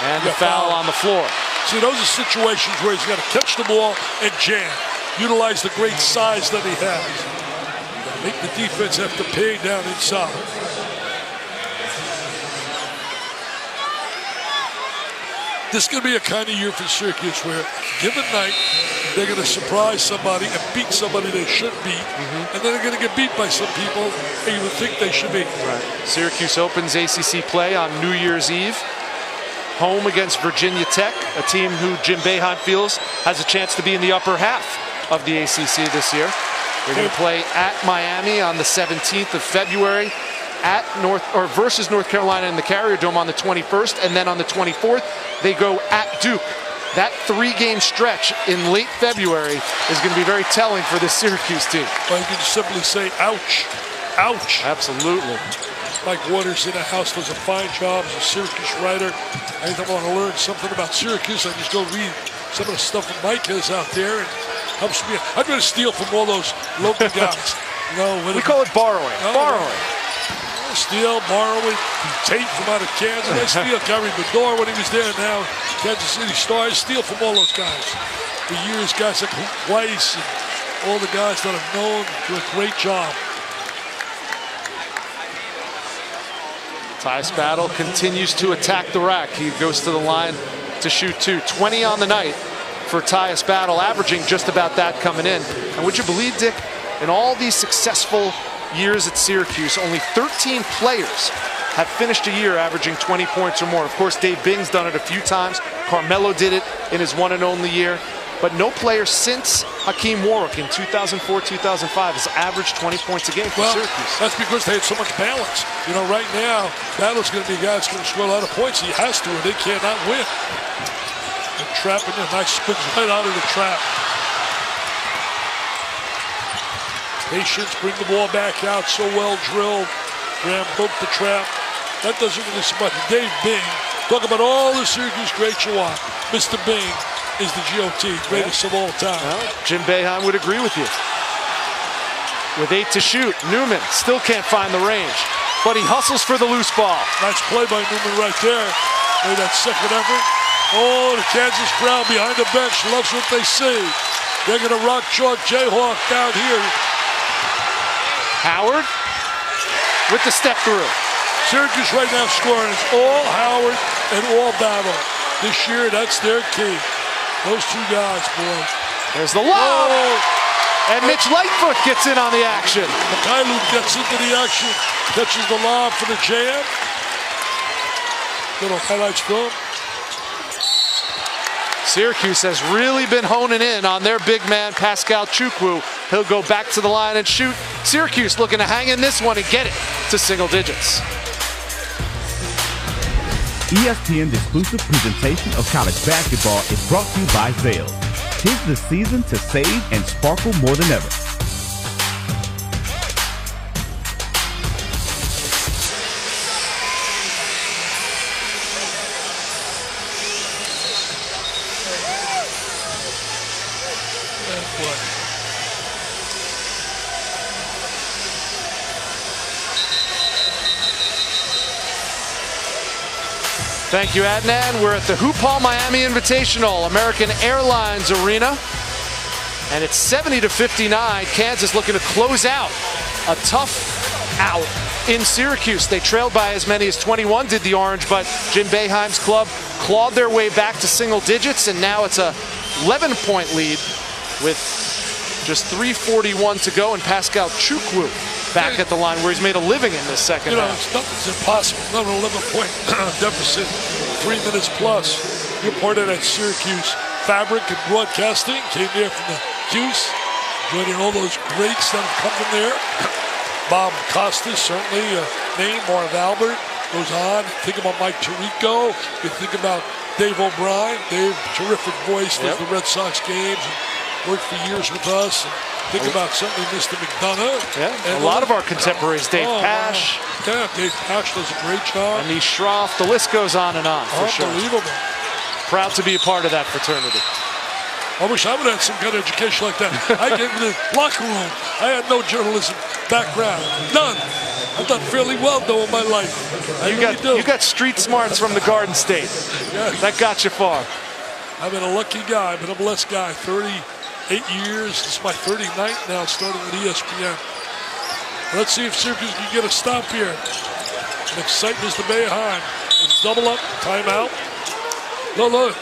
And the foul on the floor. See, those are situations where he's got to catch the ball and jam. Utilize the great size that he has. Make the defense have to pay down inside. This is going to be a kind of year for Syracuse where, given night, they're going to surprise somebody and beat somebody they should beat, and then they're going to get beat by some people that you would think they should beat. Right. Syracuse opens ACC play on New Year's Eve, home against Virginia Tech, a team who Jim Boeheim feels has a chance to be in the upper half of the ACC this year. They're going to play at Miami on the 17th of February. Versus North Carolina in the Carrier Dome on the 21st, and then on the 24th, they go at Duke. That 3-game stretch in late February is going to be very telling for this Syracuse team. Well, you can simply say, ouch, ouch. Absolutely. Mike Waters in the house does a fine job as a Syracuse writer. Anytime I want to learn something about Syracuse, I just go read some of the stuff that Mike has out there, and helps me. I'm going to steal from all those local guys. We call it borrowing. Borrowing. Steal, borrowing, Tate from out of Kansas. I steal Gary Bedore when he was there now. Kansas City Star. I steal from all those guys. For years, guys like Hoop Weiss and all the guys that I've known do a great job. Tyus Battle continues to attack the rack. He goes to the line to shoot 2. 20 on the night for Tyus Battle, averaging just about that coming in. And would you believe, Dick, in all these successful years at Syracuse, only 13 players have finished a year averaging 20 points or more. Of course, Dave Bing's done it a few times. Carmelo did it in his one and only year. But no player since Hakeem Warwick in 2004-2005 has averaged 20 points a game for Syracuse. That's because they had so much balance. You know, right now, Battle's going to be a guy that's going to score a lot of points. He has to, or they cannot win. And trapping a nice spins right out of the trap. Patience, bring the ball back out, so well drilled. Graham broke the trap. That doesn't really so much. Dave Bing, talk about all the Syracuse greats you want. Mr. Bing is the GOT, greatest of all time. Well, Jim Boeheim would agree with you. With 8 to shoot, Newman still can't find the range, but he hustles for the loose ball. Nice play by Newman right there. Made that second effort. Oh, the Kansas crowd behind the bench loves what they see. They're going to rock Chalk Jayhawk down here. Howard with the step through. Syracuse right now scoring is all Howard and all Battle. This year, that's their key. Those two guys, boy. There's the lob. And Mitch Lightfoot gets in on the action. Mikhailu gets into the action, catches the lob for the jam. Little highlights film. Syracuse has really been honing in on their big man, Pascal Chukwu. He'll go back to the line and shoot. Syracuse looking to hang in this one and get it to single digits. ESPN's exclusive presentation of college basketball is brought to you by Zales. 'Tis the season to save and sparkle more than ever. Thank you, Adnan. We're at the Hoop Hall Miami Invitational, American Airlines Arena. And it's 70-59. Kansas looking to close out a tough out in Syracuse. They trailed by as many as 21, did the Orange, but Jim Boeheim's club clawed their way back to single digits, and now it's a 11-point lead with just 3:41 to go, and Pascal Chukwu back at the line where he's made a living in this second half. Nothing's impossible. Not an 11-point deficit, 3 minutes plus. You're part of that Syracuse fabric and broadcasting. Came there from the Cuse, joining all those greats that have come from there. Bob Costas, certainly a name. Marv Albert goes on. Think about Mike Tirico. You think about Dave O'Brien. Dave, terrific voice, does the Red Sox games. worked for years with us. And think about something Mr. McDonough. Yeah, and a lot of our contemporaries, Dave Pash. Yeah, Dave Pash does a great job. Anish Shroff, the list goes on and on, for sure. Unbelievable. Proud to be a part of that fraternity. I wish I would have had some kind of education like that. I get in the locker room. I had no journalism background. None. I've done fairly well, though, in my life. You got street smarts from the Garden State. Yes. That got you far. I've been a lucky guy. I've been a blessed guy. 38 years. This is my 39th now, starting with ESPN. Let's see if Syracuse can get a stop here. And excitement is the Bayheim. Double up, timeout. No, look.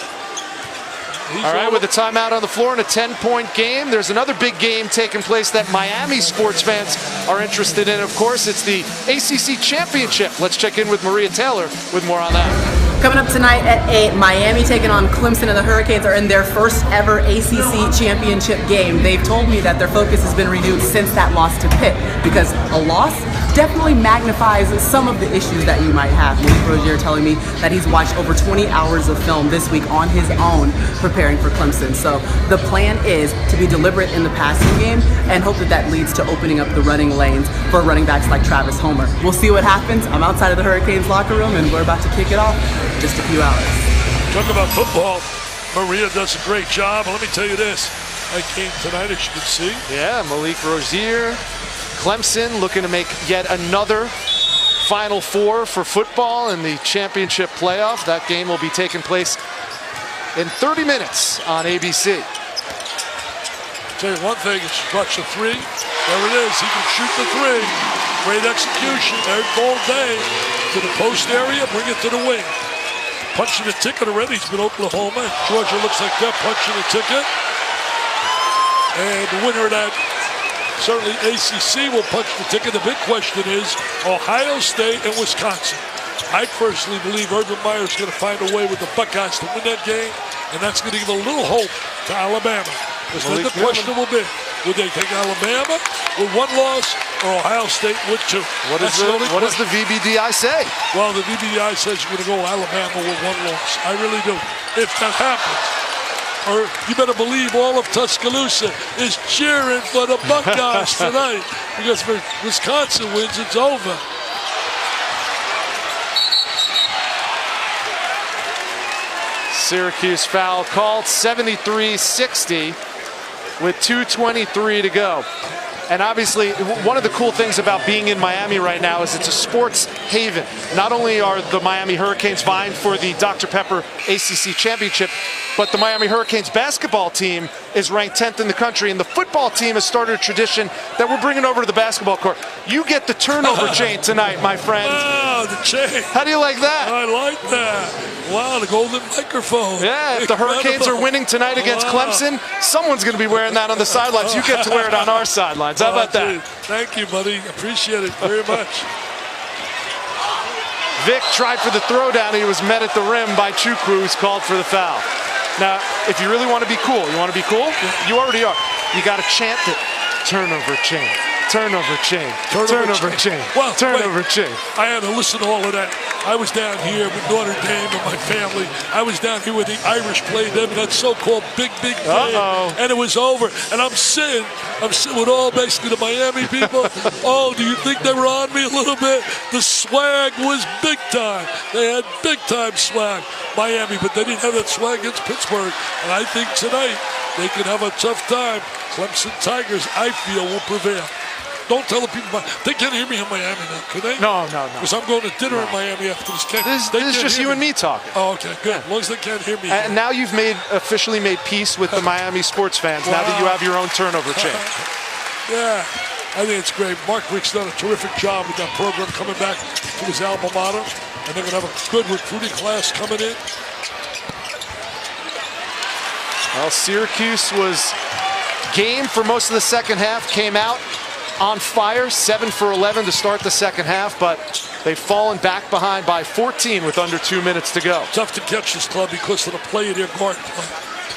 All right, with a timeout on the floor and a 10-point game, there's another big game taking place that Miami sports fans are interested in. Of course, it's the ACC Championship. Let's check in with Maria Taylor with more on that. Coming up tonight at 8, Miami taking on Clemson, and the Hurricanes are in their first ever ACC Championship game. They've told me that their focus has been renewed since that loss to Pitt, because a loss definitely magnifies some of the issues that you might have. Malik Rozier telling me that he's watched over 20 hours of film this week on his own preparing for Clemson. So the plan is to be deliberate in the passing game and hope that that leads to opening up the running lanes for running backs like Travis Homer. We'll see what happens. I'm outside of the Hurricanes locker room and we're about to kick it off in just a few hours. Talk about football. Maria does a great job. Let me tell you this. I came tonight, as you can see. Yeah, Malik Rozier. Clemson looking to make yet another Final Four for football in the championship playoff. That game will be taking place in 30 minutes on ABC. Tell you one thing, it's clutch the three. There it is. He can shoot the three. Great execution. Eric all day to the post area, bring it to the wing. Punching the ticket already. He's been Oklahoma. Georgia looks like they're punching the ticket. And the winner of that, certainly ACC will punch the ticket. The big question is Ohio State and Wisconsin. I personally believe Urban Meyer is going to find a way with the Buckeyes to win that game, and that's going to give a little hope to Alabama. Because then the question will be, would they take Alabama with one loss or Ohio State with two? What does the VBDI say? Well, the VBDI says you're going to go Alabama with one loss. I really do. If that happens. Or you better believe all of Tuscaloosa is cheering for the Buckeyes tonight. Because if Wisconsin wins, it's over. Syracuse foul called, 73-60 with 2:23 to go. And obviously, one of the cool things about being in Miami right now is it's a sports haven. Not only are the Miami Hurricanes vying for the Dr. Pepper ACC Championship, but the Miami Hurricanes basketball team is ranked 10th in the country, and the football team has started a tradition that we're bringing over to the basketball court. You get the turnover chain tonight, my friend. Wow, the chain. How do you like that? I like that. Wow, the golden microphone. Yeah, if the Hurricanes are winning tonight against Clemson, someone's going to be wearing that on the sidelines. You get to wear it on our sidelines. How about that? Thank you, buddy. Appreciate it very much. Vic tried for the throwdown. He was met at the rim by Chukwu, who's called for the foul. Now, if you really want to be cool, you want to be cool? Yeah. You already are. You got to chant it. Turnover chain. Turnover chain. Turnover chain. Well, turnover chain. I had to listen to all of that. I was down here with Notre Dame and my family. I was down here with the Irish played them in that so-called big game. And it was over. And I'm sitting with all basically the Miami people. Oh, do you think they were on me a little bit? The swag was big time. They had big time swag, Miami, but they didn't have that swag against Pittsburgh. And I think tonight they could have a tough time. Clemson Tigers, I feel, will prevail. Don't tell the people, they can't hear me in Miami now, can they? No. Because I'm going to dinner in Miami after this game. This is just you and me talking. Oh, okay, good. As long as they can't hear me. And now you've officially made peace with the Miami sports fans, now that you have your own turnover chain. Yeah, I think it's great. Mark Rick's done a terrific job with that program coming back to his alma mater. And they're going to have a good recruiting class coming in. Well, Syracuse was game for most of the second half, came out on fire, 7 for 11 to start the second half, but they've fallen back behind by 14 with under 2 minutes to go. Tough to catch this club because of the play of their guard play.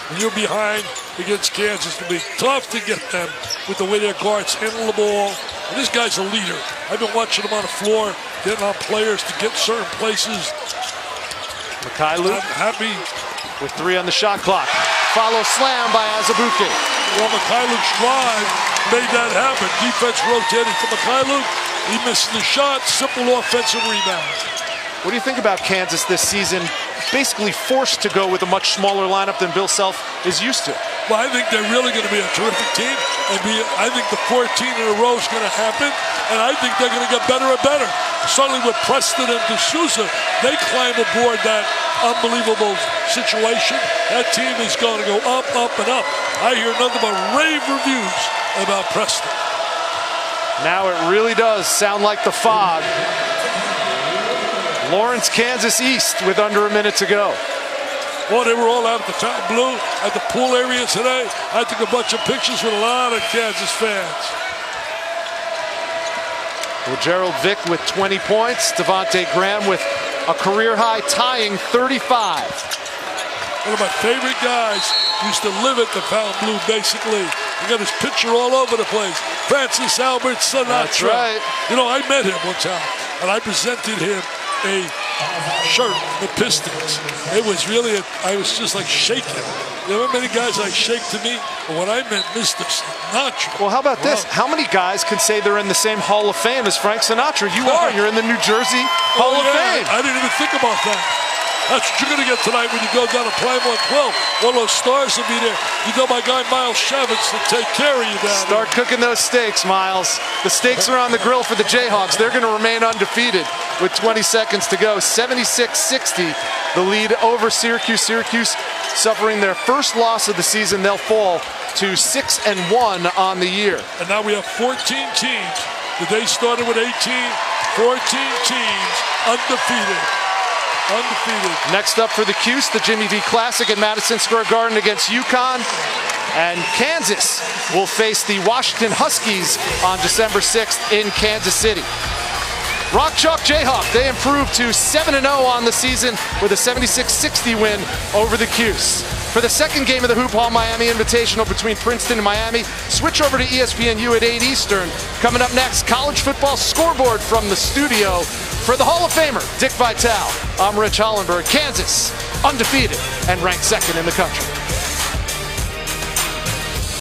When you're behind against Kansas, it'll be tough to get them with the way their guards handle the ball. And this guy's a leader. I've been watching him on the floor, getting on players to get certain places. Mikhailuk I'm happy with 3 on the shot clock. Follow slam by Azubuike. Well, Mikhailuk's drive made that happen. Defense rotated to Mikhailuk. He misses the shot. Simple offensive rebound. What do you think about Kansas this season? Basically forced to go with a much smaller lineup than Bill Self is used to. Well, I think they're really going to be a terrific team. I think the 14 in a row is going to happen, and I think they're going to get better and better. Certainly with Preston and D'Souza, they climb aboard that unbelievable situation. That team is going to go up, up, and up. I hear nothing but rave reviews about Preston. Now it really does sound like the Fog. Lawrence, Kansas East with under a minute to go. Well, they were all out at the Fontainebleau at the pool area today. I took a bunch of pictures with a lot of Kansas fans. Well, Gerald Vick with 20 points. Devontae Graham with a career-high tying 35. One of my favorite guys used to live at the Fontainebleau, basically. He got his picture all over the place. Francis Albert Sinatra. That's right. You know, I met him one time, and I presented him a shirt, the Pistons. It was really, I was just like shaking. There weren't many guys like shake to me, but when I met Mr. Sinatra. Well, how about this? How many guys can say they're in the same Hall of Fame as Frank Sinatra? You are. You're in the New Jersey Hall of Fame. I didn't even think about that. That's what you're going to get tonight when you go down to Plymouth 12. All those stars will be there. You know my guy Miles Shavitz to take care of you down Start there. cooking those steaks, Miles. The steaks are on the grill for the Jayhawks. They're going to remain undefeated with 20 seconds to go. 76-60, the lead over Syracuse. Syracuse suffering their first loss of the season. They'll fall to 6-1 on the year. And now we have 14 teams. The day started with 18. 14 teams undefeated. Undefeated. Next up for the Cuse, the Jimmy V Classic at Madison Square Garden against UConn. And Kansas will face the Washington Huskies on December 6th in Kansas City. Rock Chalk Jayhawk, they improved to 7-0 on the season with a 76-60 win over the Cuse. For the second game of the Hoop Hall Miami Invitational between Princeton and Miami, switch over to ESPNU at 8 Eastern. Coming up next, college football scoreboard from the studio for the Hall of Famer, Dick Vitale. I'm Rich Hollenberg. Kansas, undefeated and ranked second in the country.